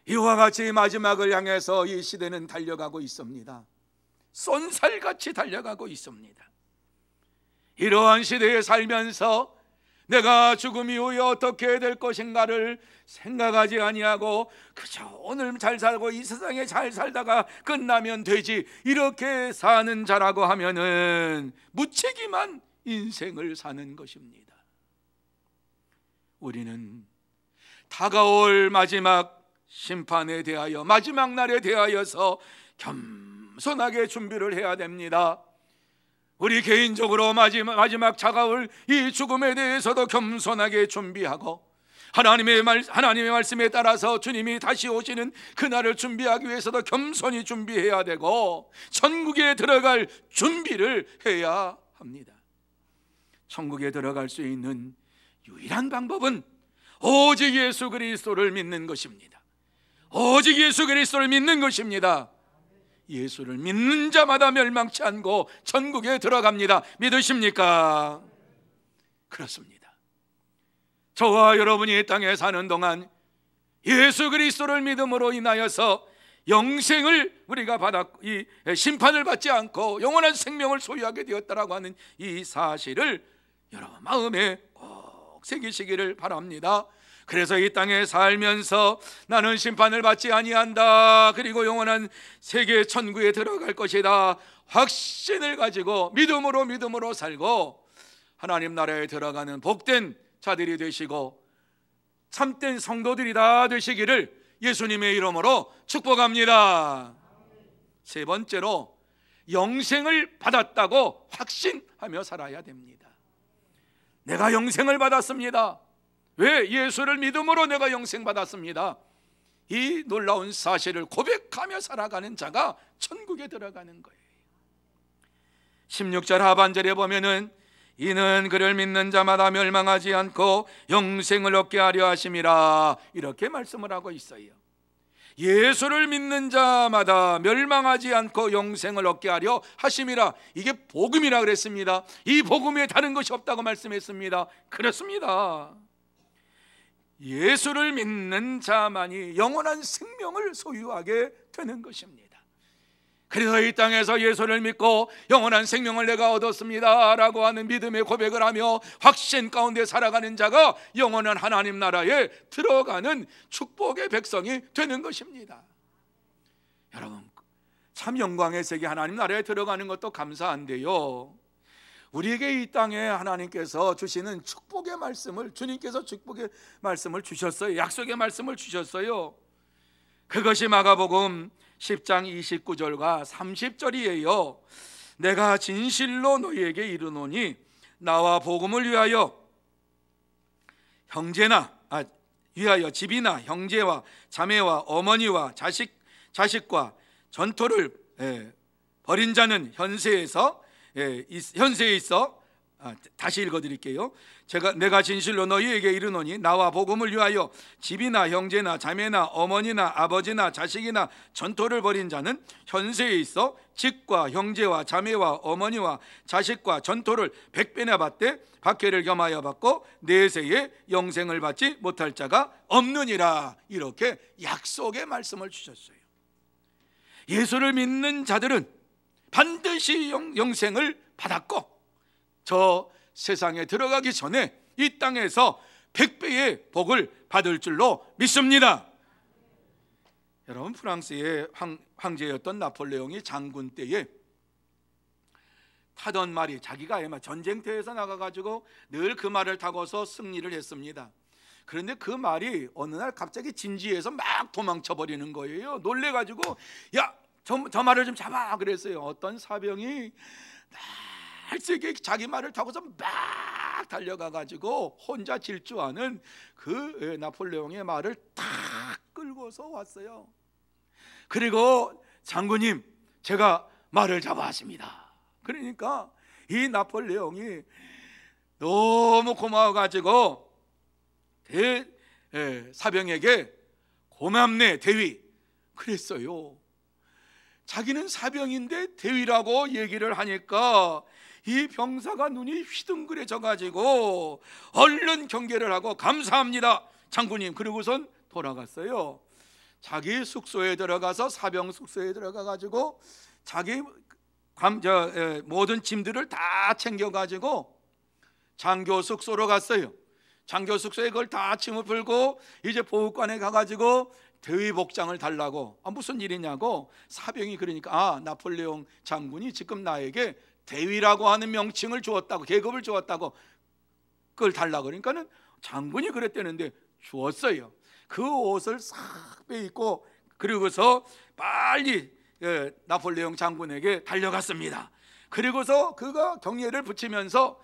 이와 같이 마지막을 향해서 이 시대는 달려가고 있습니다. 쏜살같이 달려가고 있습니다. 이러한 시대에 살면서 내가 죽음 이후에 어떻게 될 것인가를 생각하지 아니하고 그저 오늘 잘 살고 이 세상에 잘 살다가 끝나면 되지, 이렇게 사는 자라고 하면은 무책임한 인생을 사는 것입니다. 우리는 다가올 마지막 심판에 대하여, 마지막 날에 대하여서 겸손하게 준비를 해야 됩니다. 우리 개인적으로 마지막 차가울 이 죽음에 대해서도 겸손하게 준비하고, 하나님의 말씀에 따라서 주님이 다시 오시는 그날을 준비하기 위해서도 겸손히 준비해야 되고, 천국에 들어갈 준비를 해야 합니다. 천국에 들어갈 수 있는 유일한 방법은 오직 예수 그리스도를 믿는 것입니다. 오직 예수 그리스도를 믿는 것입니다. 예수를 믿는 자마다 멸망치 않고 천국에 들어갑니다. 믿으십니까? 그렇습니다. 저와 여러분이 이 땅에 사는 동안 예수 그리스도를 믿음으로 인하여서 영생을 우리가 받았고, 이 심판을 받지 않고 영원한 생명을 소유하게 되었다라고 하는 이 사실을 여러분 마음에 꼭 새기시기를 바랍니다. 그래서 이 땅에 살면서 나는 심판을 받지 아니한다, 그리고 영원한 세계 천국에 들어갈 것이다, 확신을 가지고 믿음으로 살고 하나님 나라에 들어가는 복된 자들이 되시고 참된 성도들이 다 되시기를 예수님의 이름으로 축복합니다. 세 번째로, 영생을 받았다고 확신하며 살아야 됩니다. 내가 영생을 받았습니다. 왜? 예수를 믿음으로 내가 영생 받았습니다. 이 놀라운 사실을 고백하며 살아가는 자가 천국에 들어가는 거예요. 16절 하반절에 보면은 이는 그를 믿는 자마다 멸망하지 않고 영생을 얻게 하려 하심이라, 이렇게 말씀을 하고 있어요. 예수를 믿는 자마다 멸망하지 않고 영생을 얻게 하려 하심이라, 이게 복음이라 그랬습니다. 이 복음에 다른 것이 없다고 말씀했습니다. 그렇습니다. 예수를 믿는 자만이 영원한 생명을 소유하게 되는 것입니다. 그래서 이 땅에서 예수를 믿고 영원한 생명을 내가 얻었습니다 라고 하는 믿음의 고백을 하며 확신 가운데 살아가는 자가 영원한 하나님 나라에 들어가는 축복의 백성이 되는 것입니다. 여러분, 참 영광의 세계 하나님 나라에 들어가는 것도 감사한데요, 우리에게 이 땅에 하나님께서 주시는 축복의 말씀을, 주님께서 축복의 말씀을 주셨어요. 약속의 말씀을 주셨어요. 그것이 마가복음 10장 29절과 30절이에요. 내가 진실로 너희에게 이르노니 나와 복음을 위하여 집이나 형제와 자매와 어머니와 자식과 전토를 벌인 자는 현세에 있어 다시 읽어드릴게요. 내가 진실로 너희에게 이르노니 나와 복음을 위하여 집이나 형제나 자매나 어머니나 아버지나 자식이나 전토를 벌인 자는 현세에 있어 집과 형제와 자매와 어머니와 자식과 전토를 100배나 받되 박해를 겸하여 받고 내세에 영생을 받지 못할 자가 없느니라, 이렇게 약속의 말씀을 주셨어요. 예수를 믿는 자들은 반드시 영생을 받았고 저 세상에 들어가기 전에 이 땅에서 100배의 복을 받을 줄로 믿습니다. 여러분, 프랑스의 황제였던 나폴레옹이 장군 때에 타던 말이, 자기가 전쟁터에서 나가가지고 늘 그 말을 타고서 승리를 했습니다. 그런데 그 말이 어느 날 갑자기 진지해서 막 도망쳐 버리는 거예요. 놀래가지고 야, 저 말을 좀 잡아 그랬어요. 어떤 사병이 날쌔게 자기 말을 타고서 막 달려가가지고 혼자 질주하는 그 나폴레옹의 말을 탁 끌고서 왔어요. 그리고 장군님, 제가 말을 잡아왔습니다. 그러니까 이 나폴레옹이 너무 고마워가지고 사병에게 고맙네 대위 그랬어요. 자기는 사병인데 대위라고 얘기를 하니까 이 병사가 눈이 휘둥그레져 가지고 얼른 경계를 하고 감사합니다 장군님, 그러고선 돌아갔어요. 자기 숙소에 들어가서, 사병 숙소에 들어가 가지고 자기 모든 짐들을 다 챙겨 가지고 장교 숙소로 갔어요. 장교 숙소에 그걸 다 짐을 풀고 이제 보호관에 가가지고 대위 복장을 달라고. 무슨 일이냐고. 사병이 그러니까 나폴레옹 장군이 지금 나에게 대위라고 하는 명칭을 주었다고, 계급을 주었다고, 그걸 달라고. 그러니까는 장군이 그랬다는데 주었어요. 그 옷을 싹 빼입고 그러고서 빨리 나폴레옹 장군에게 달려갔습니다. 그리고서 그가 경례를 붙이면서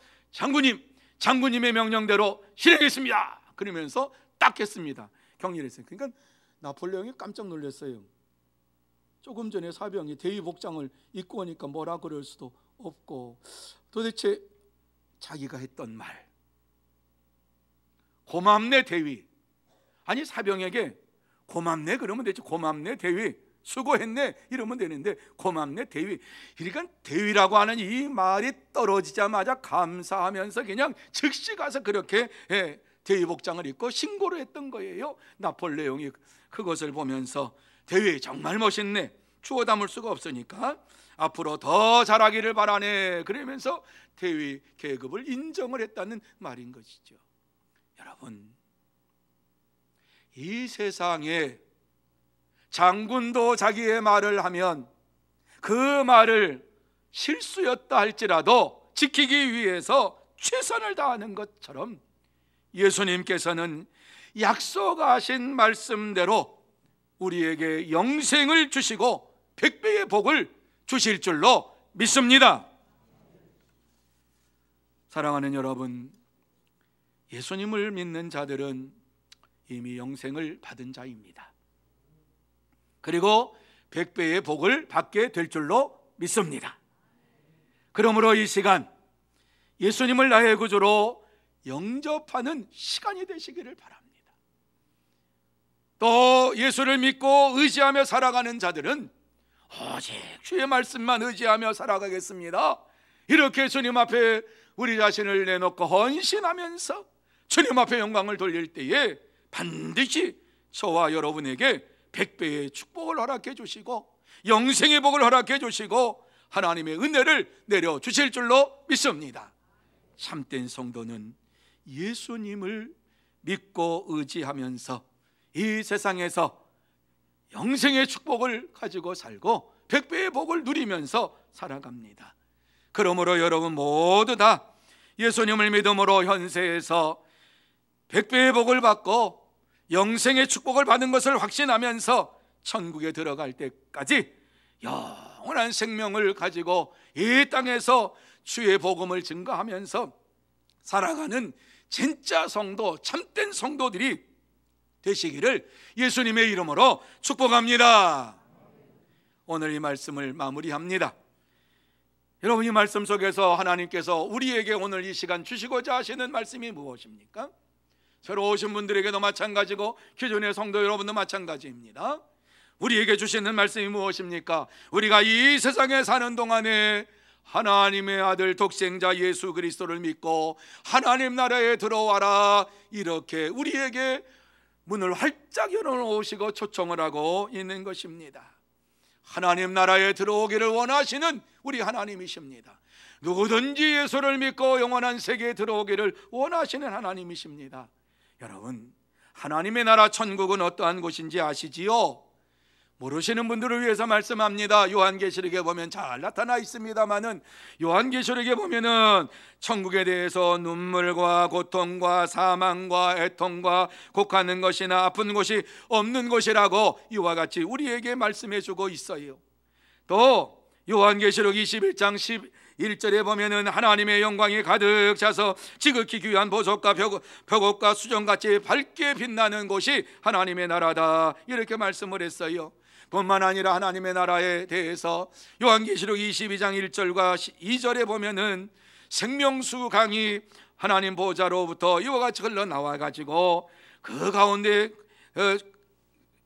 장군님의 명령대로 실행했습니다. 그러면서 딱 했습니다. 경례를 했어요. 그러니까 나폴레옹이 깜짝 놀랐어요. 조금 전에 사병이 대위 복장을 입고 오니까 뭐라 그럴 수도 없고, 도대체 자기가 했던 말, 고맙네 대위, 아니 사병에게 고맙네 그러면 되죠. 고맙네 대위, 수고했네 이러면 되는데 고맙네 대위. 그러니까 대위라고 하는 이 말이 떨어지자마자 감사하면서 그냥 즉시 가서 그렇게 대위 복장을 입고 신고를 했던 거예요. 나폴레옹이 그것을 보면서 대위 정말 멋있네, 주워 담을 수가 없으니까 앞으로 더 잘하기를 바라네 그러면서 대위 계급을 인정을 했다는 말인 것이죠. 여러분, 이 세상에 장군도 자기의 말을 하면 그 말을 실수였다 할지라도 지키기 위해서 최선을 다하는 것처럼 예수님께서는 약속하신 말씀대로 우리에게 영생을 주시고 100배의 복을 주실 줄로 믿습니다. 사랑하는 여러분, 예수님을 믿는 자들은 이미 영생을 받은 자입니다. 그리고 100배의 복을 받게 될 줄로 믿습니다. 그러므로 이 시간 예수님을 나의 구주로 영접하는 시간이 되시기를 바랍니다. 또 예수를 믿고 의지하며 살아가는 자들은 오직 주의 말씀만 의지하며 살아가겠습니다, 이렇게 주님 앞에 우리 자신을 내놓고 헌신하면서 주님 앞에 영광을 돌릴 때에 반드시 저와 여러분에게 100배의 축복을 허락해 주시고 영생의 복을 허락해 주시고 하나님의 은혜를 내려주실 줄로 믿습니다. 참된 성도는 예수님을 믿고 의지하면서 이 세상에서 영생의 축복을 가지고 살고 100배의 복을 누리면서 살아갑니다. 그러므로 여러분 모두 다 예수님을 믿음으로 현세에서 100배의 복을 받고 영생의 축복을 받은 것을 확신하면서 천국에 들어갈 때까지 영원한 생명을 가지고 이 땅에서 주의 복음을 증거하면서 살아가는 진짜 성도, 참된 성도들이 되시기를 예수님의 이름으로 축복합니다. 오늘 이 말씀을 마무리합니다. 여러분, 이 말씀 속에서 하나님께서 우리에게 오늘 이 시간 주시고자 하시는 말씀이 무엇입니까? 새로 오신 분들에게도 마찬가지고 기존의 성도 여러분도 마찬가지입니다. 우리에게 주시는 말씀이 무엇입니까? 우리가 이 세상에 사는 동안에 하나님의 아들 독생자 예수 그리스도를 믿고 하나님 나라에 들어와라, 이렇게 우리에게 문을 활짝 열어놓으시고 초청을 하고 있는 것입니다. 하나님 나라에 들어오기를 원하시는 우리 하나님이십니다. 누구든지 예수를 믿고 영원한 세계에 들어오기를 원하시는 하나님이십니다. 여러분, 하나님의 나라 천국은 어떠한 곳인지 아시지요? 모르시는 분들을 위해서 말씀합니다. 요한계시록에 보면 잘 나타나 있습니다마는 요한계시록에 보면은 천국에 대해서 눈물과 고통과 사망과 애통과 곡하는 것이나 아픈 곳이 없는 곳이라고 이와 같이 우리에게 말씀해 주고 있어요. 또 요한계시록 21장 11절에 보면은 하나님의 영광이 가득 차서 지극히 귀한 보석과 벽옥과 수정같이 밝게 빛나는 곳이 하나님의 나라다, 이렇게 말씀을 했어요. 뿐만 아니라 하나님의 나라에 대해서 요한계시록 22장 1절과 2절에 보면은 생명수 강이 하나님 보좌로부터 이와 같이 흘러나와 가지고 그 가운데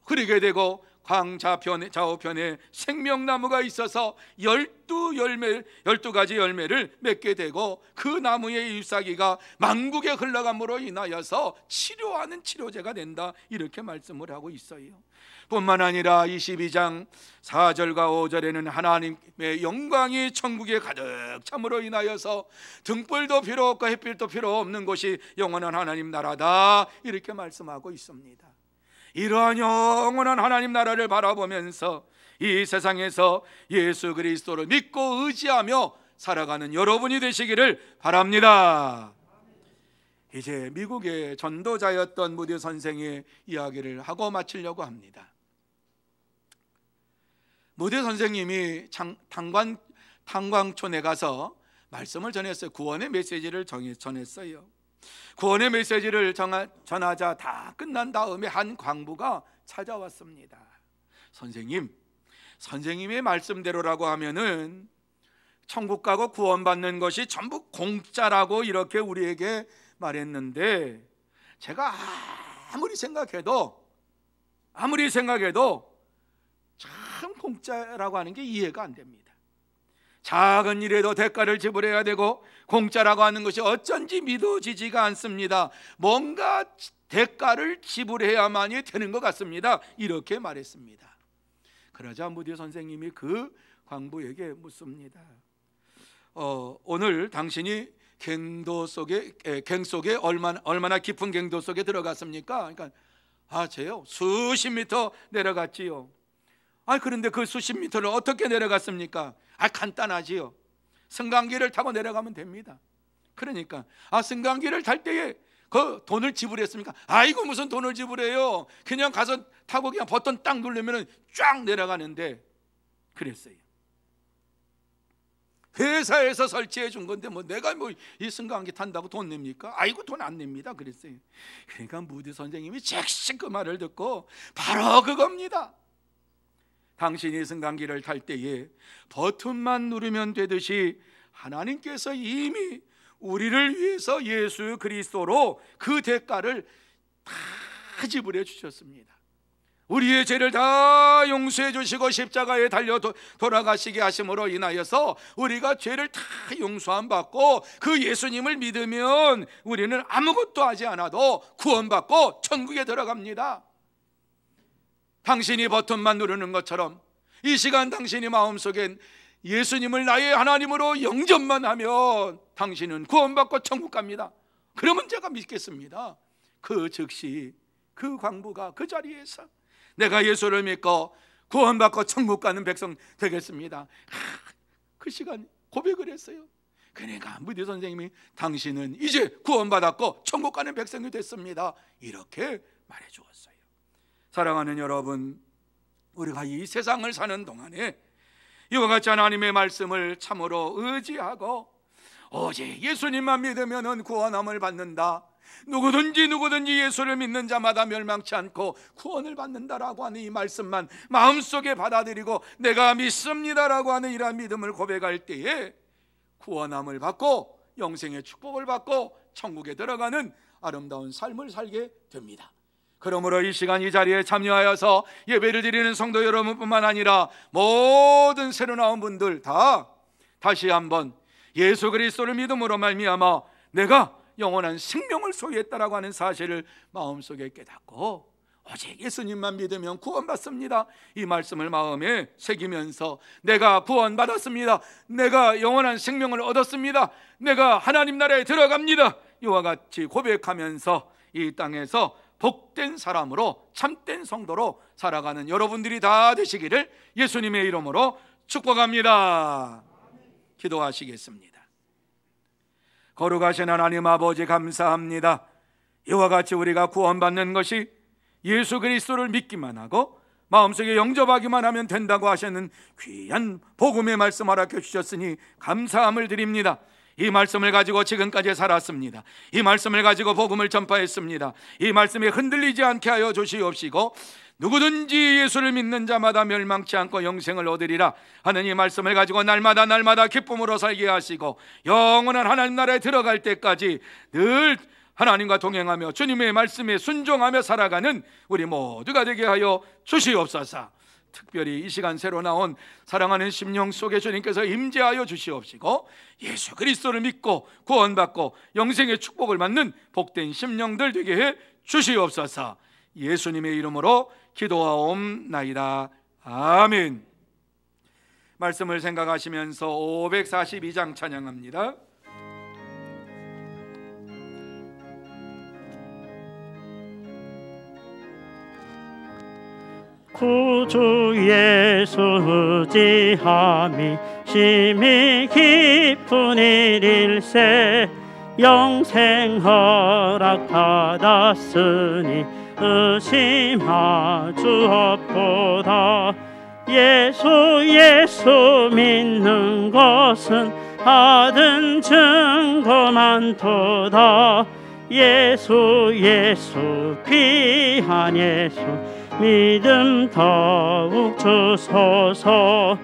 흐르게 되고 광 좌우편에 생명나무가 있어서 12가지 열매를 맺게 되고 그 나무의 잎사귀가 만국에 흘러감으로 인하여서 치료하는 치료제가 된다, 이렇게 말씀을 하고 있어요. 뿐만 아니라 22장 4절과 5절에는 하나님의 영광이 천국에 가득 참으로 인하여서 등불도 필요 없고 햇빛도 필요 없는 곳이 영원한 하나님 나라다, 이렇게 말씀하고 있습니다. 이러한 영원한 하나님 나라를 바라보면서 이 세상에서 예수 그리스도를 믿고 의지하며 살아가는 여러분이 되시기를 바랍니다. 이제 미국의 전도자였던 무디 선생의 이야기를 하고 마치려고 합니다. 무대 선생님이 탄광촌에 가서 말씀을 전했어요. 구원의 메시지를 전했어요. 구원의 메시지를 전하자 다 끝난 다음에 한 광부가 찾아왔습니다. 선생님의 말씀대로라고 하면은 천국 가고 구원받는 것이 전부 공짜라고 이렇게 우리에게 말했는데, 제가 아무리 생각해도 참 공짜라고 하는 게 이해가 안 됩니다. 작은 일에도 대가를 지불해야 되고 공짜라고 하는 것이 어쩐지 믿어지지가 않습니다. 뭔가 대가를 지불해야만이 되는 것 같습니다. 이렇게 말했습니다. 그러자 무디 선생님이 그 광부에게 묻습니다. 오늘 당신이 갱 속에 얼마나 깊은 갱도 속에 들어갔습니까? 그러니까 저요 수십 미터 내려갔지요. 그런데 그 수십 미터를 어떻게 내려갔습니까? 간단하지요. 승강기를 타고 내려가면 됩니다. 그러니까 승강기를 탈 때에 그 돈을 지불했습니까? 이거 무슨 돈을 지불해요? 그냥 가서 타고 그냥 버튼 딱 누르면 쫙 내려가는데, 그랬어요. 회사에서 설치해 준 건데 내가 이 승강기 탄다고 돈 냅니까? 이거 돈 안 냅니다. 그랬어요. 그러니까 무디 선생님이 즉시 그 말을 듣고 바로 그겁니다. 당신이 승강기를 탈 때에 버튼만 누르면 되듯이 하나님께서 이미 우리를 위해서 예수 그리스도로 그 대가를 다 지불해 주셨습니다. 우리의 죄를 다 용서해 주시고 십자가에 달려 돌아가시게 하심으로 인하여서 우리가 죄를 다 용서함 받고 그 예수님을 믿으면 우리는 아무것도 하지 않아도 구원받고 천국에 들어갑니다. 당신이 버튼만 누르는 것처럼 이 시간 당신이 마음속엔 예수님을 나의 하나님으로 영접만 하면 당신은 구원받고 천국 갑니다. 그러면 제가 믿겠습니다. 그 즉시 그 광부가 그 자리에서 내가 예수를 믿고 구원받고 천국 가는 백성 되겠습니다. 그 시간 고백을 했어요. 그러니까 무디 선생님이 당신은 이제 구원받았고 천국 가는 백성이 됐습니다. 이렇게 말해 주었어요. 사랑하는 여러분, 우리가 이 세상을 사는 동안에 이와 같이 하나님의 말씀을 참으로 의지하고 오직 예수님만 믿으면 구원함을 받는다, 누구든지 예수를 믿는 자마다 멸망치 않고 구원을 받는다라고 하는 이 말씀만 마음속에 받아들이고 내가 믿습니다라고 하는 이러한 믿음을 고백할 때에 구원함을 받고 영생의 축복을 받고 천국에 들어가는 아름다운 삶을 살게 됩니다. 그러므로 이 시간 이 자리에 참여하여서 예배를 드리는 성도 여러분뿐만 아니라 모든 새로 나온 분들 다시 한번 예수 그리스도를 믿음으로 말미암아 내가 영원한 생명을 소유했다라고 하는 사실을 마음속에 깨닫고 오직 예수님만 믿으면 구원받습니다, 이 말씀을 마음에 새기면서 내가 구원받았습니다, 내가 영원한 생명을 얻었습니다, 내가 하나님 나라에 들어갑니다, 이와 같이 고백하면서 이 땅에서 복된 사람으로 참된 성도로 살아가는 여러분들이 다 되시기를 예수님의 이름으로 축복합니다. 기도하시겠습니다. 거룩하신 하나님 아버지, 감사합니다. 이와 같이 우리가 구원받는 것이 예수 그리스도를 믿기만 하고 마음속에 영접하기만 하면 된다고 하시는 귀한 복음의 말씀 허락해 주셨으니 감사함을 드립니다. 이 말씀을 가지고 지금까지 살았습니다. 이 말씀을 가지고 복음을 전파했습니다. 이 말씀에 흔들리지 않게 하여 주시옵시고 누구든지 예수를 믿는 자마다 멸망치 않고 영생을 얻으리라 하는 이 말씀을 가지고 날마다 기쁨으로 살게 하시고 영원한 하나님 나라에 들어갈 때까지 늘 하나님과 동행하며 주님의 말씀에 순종하며 살아가는 우리 모두가 되게 하여 주시옵소서. 특별히 이 시간 새로 나온 사랑하는 심령 속에 주님께서 임재하여 주시옵시고 예수 그리스도를 믿고 구원받고 영생의 축복을 받는 복된 심령들 되게 해 주시옵소서. 예수님의 이름으로 기도하옵나이다. 아멘. 말씀을 생각하시면서 542장 찬양합니다. 구주 예수 의지함이 심히 깊은 일일세 영생 허락 받았으니 의심하 주옵보다 예수 믿는 것은 받은 증거 많도다. 예수 귀한 예수 믿음 더욱 주소서.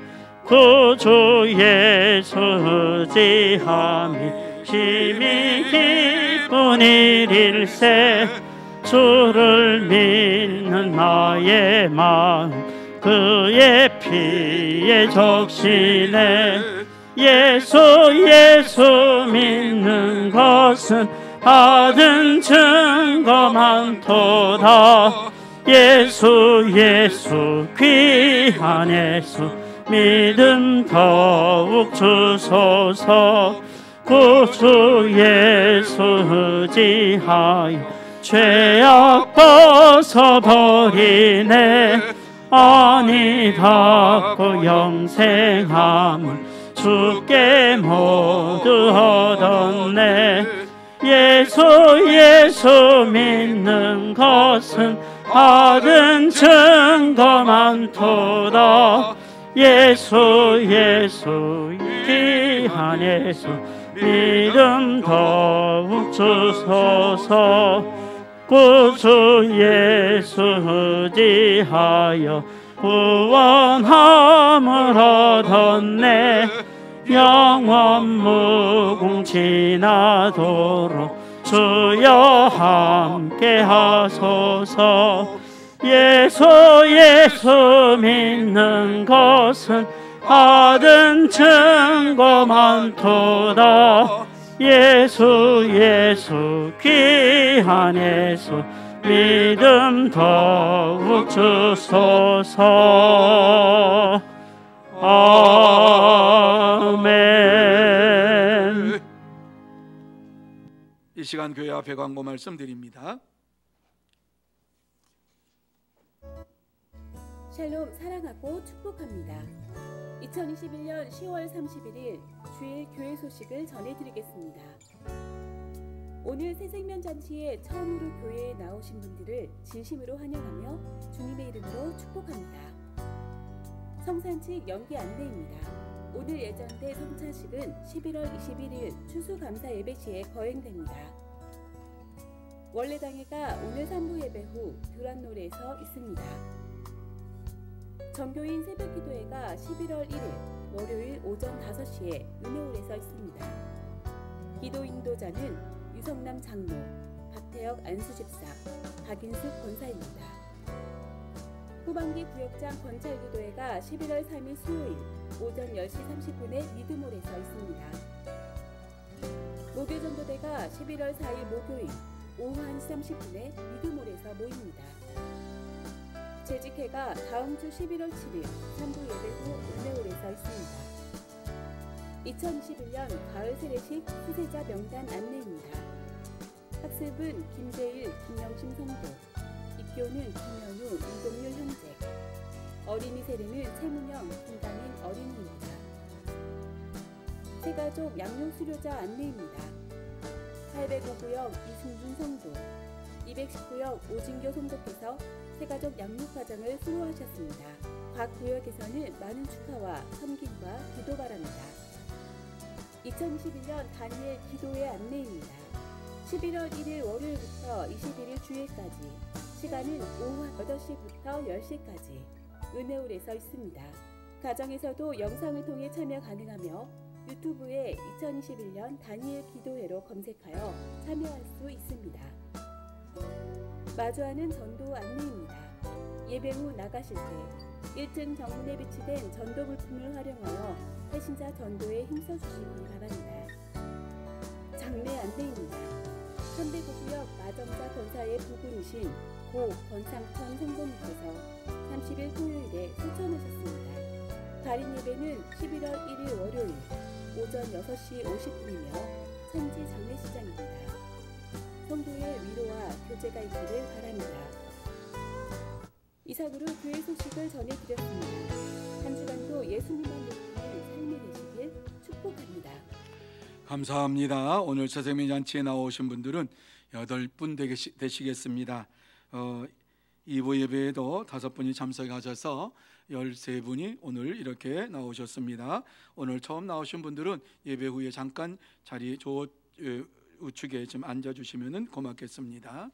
구주 예수 의지함이 심히 기쁜 일일세. 주를 믿는 나의 마음 그의 피에 적시네. 예수 믿는 것은 받은 증거 많도다. 예수 귀한 예수 믿음 더욱 주소서. 구주 예수 의지하여 죄악 벗어버리네. 아니 받고 영생함을 주께 모두 얻었네. 예수 믿는 것은 받은 증거 많도다. 예수 귀한 예수 믿음 더욱 주소서. 구주 예수 의지하여 구원함을 얻었네. 영원 무궁 지나도록 주여 함께 하소서. 예수 믿는 것은 받은 증거 많도다. 예수 귀한 예수 믿음 더욱 주소서. 아멘. 이 시간 교회 앞에 광고 말씀드립니다. 샬롬 사랑하고 축복합니다. 2021년 10월 31일 주일 교회 소식을 전해드리겠습니다. 오늘 새생명 잔치에 처음으로 교회에 나오신 분들을 진심으로 환영하며 주님의 이름으로 축복합니다. 성산 측 연기 안내입니다. 오늘 예정된 성찬식은 11월 21일 추수감사 예배 시에 거행됩니다. 원래 당회가 오늘 3부 예배 후 두란노래에서 있습니다. 전교인 새벽기도회가 11월 1일 월요일 오전 5시에 은혜홀에서 있습니다. 기도 인도자는 유성남 장로, 박태혁 안수집사, 박인숙 권사입니다. 후반기 구역장 권찰기도회가 11월 3일 수요일 오전 10시 30분에 리드몰에서 있습니다. 목요전도대가 11월 4일 목요일 오후 1시 30분에 리드몰에서 모입니다. 재직회가 다음 주 11월 7일 3부 예배 후 은혜홀에서 있습니다. 2021년 가을 세례식 수세자 명단 안내입니다. 학습은 김재일, 김영심 성도, 입교는 김현우, 이동률 형제, 어린이 세례는 최문영, 김강인 어린이입니다. 새가족 양육수료자 안내입니다. 805구역 이승준 성도, 219역 오진교 성도께서 새가족 양육과정을 수료하셨습니다. 각 구역에서는 많은 축하와 섬김과 기도 바랍니다. 2021년 다니엘 기도회 안내입니다. 11월 1일 월요일부터 21일 주일까지, 시간은 오후 8시부터 10시까지 은혜홀에서 있습니다. 가정에서도 영상을 통해 참여 가능하며 유튜브에 2021년 다니엘 기도회로 검색하여 참여할 수 있습니다. 마주하는 전도 안내입니다. 예배 후 나가실 때 1층 정문에 비치된 전도 물품을 활용하여 배신자 전도에 힘써주시기 바랍니다. 장례 안내입니다. 현대고구역 마정자 권사의 부군이신 고 권상천 성도님께서 30일 토요일에 소천하셨습니다. 발인 예배는 11월 1일 월요일 오전 6시 50분이며 천지 장례식장입니다. 성도의 위로와 교제가 있기를 바랍니다. 이상으로 교회 소식을 전해드렸습니다. 한 주간도 예수님만 높이는 삶이 되시길 축복합니다. 감사합니다. 오늘 새생명 잔치에 나오신 분들은 8분 되시겠습니다. 2부 예배에도 5분이 참석하셔서 13분이 오늘 이렇게 나오셨습니다. 오늘 처음 나오신 분들은 예배 후에 잠깐 자리 우측에 좀 앉아주시면 고맙겠습니다.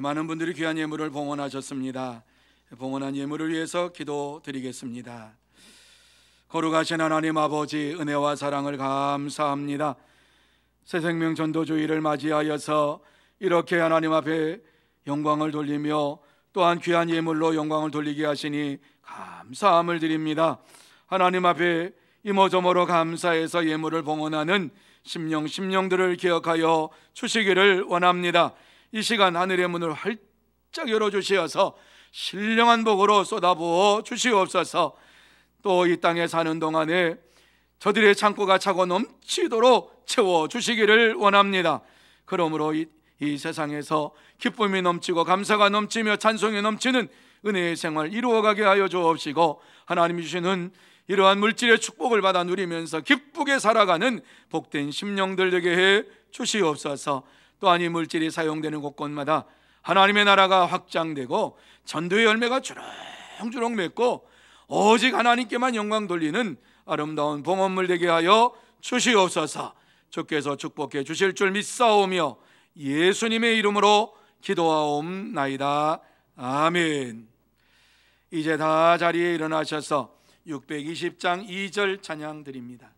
많은 분들이 귀한 예물을 봉헌하셨습니다. 봉헌한 예물을 위해서 기도드리겠습니다. 거룩하신 하나님 아버지, 은혜와 사랑을 감사합니다. 새생명 전도주의를 맞이하여서 이렇게 하나님 앞에 영광을 돌리며 또한 귀한 예물로 영광을 돌리게 하시니 감사함을 드립니다. 하나님 앞에 이모저모로 감사해서 예물을 봉헌하는 심령들을 기억하여 주시기를 원합니다. 이 시간 하늘의 문을 활짝 열어주시어서 신령한 복으로 쏟아부어 주시옵소서. 또 이 땅에 사는 동안에 저들의 창고가 차고 넘치도록 채워주시기를 원합니다. 그러므로 이 세상에서 기쁨이 넘치고 감사가 넘치며 찬송이 넘치는 은혜의 생활 이루어가게 하여 주옵시고, 하나님이 주시는 이러한 물질의 축복을 받아 누리면서 기쁘게 살아가는 복된 심령들 되게 해 주시옵소서. 또한 이 물질이 사용되는 곳곳마다 하나님의 나라가 확장되고 전도의 열매가 주렁주렁 맺고 오직 하나님께만 영광 돌리는 아름다운 봉헌물 되게 하여 주시옵소서. 주께서 축복해 주실 줄 믿사오며 예수님의 이름으로 기도하옵나이다. 아멘. 이제 다 자리에 일어나셔서 620장 2절 찬양 드립니다.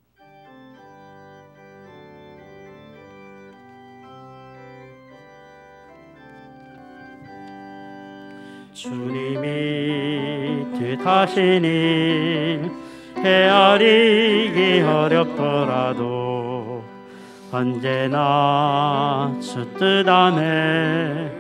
주님이 뜻하신 일 헤아리기 어렵더라도 언제나 주 뜻 안에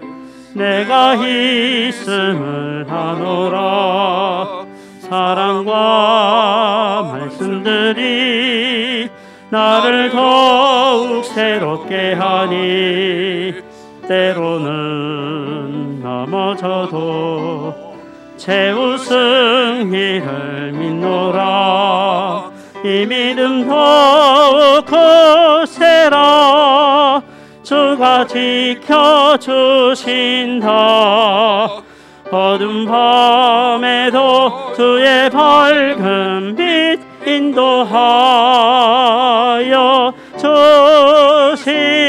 내가 있음을 하노라. 사랑과 말씀들이 나를 더욱 새롭게 하니 때로는 넘어져도 최우승이를 믿노라. 이 믿음 더욱 거세라. 주가 지켜주신다. 어두운 밤에도 주의 밝은 빛 인도하여 주신다.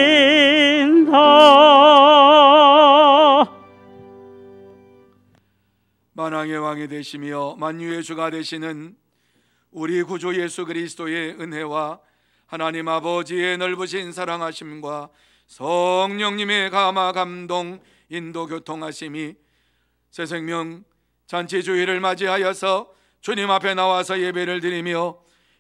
만왕의 왕이 되시며 만유의 주가 되시는 우리 구주 예수 그리스도의 은혜와 하나님 아버지의 넓으신 사랑하심과 성령님의 감화 감동 인도 교통하심이 새생명 잔치주의를 맞이하여서 주님 앞에 나와서 예배를 드리며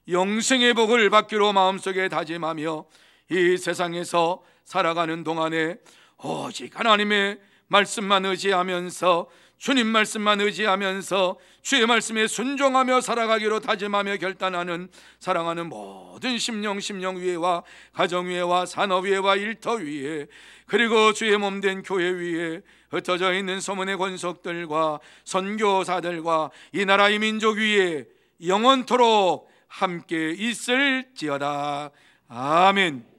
영생의 복을 받기로 마음속에 다짐하며 이 세상에서 살아가는 동안에 오직 하나님의 말씀만 의지하면서 주님 말씀만 의지하면서 주의 말씀에 순종하며 살아가기로 다짐하며 결단하는 사랑하는 모든 심령 위에와 가정 위에와 산업 위에와 일터 위에 그리고 주의 몸된 교회 위에 흩어져 있는 소문의 권속들과 선교사들과 이 나라의 민족 위에 영원토록 함께 있을지어다. 아멘.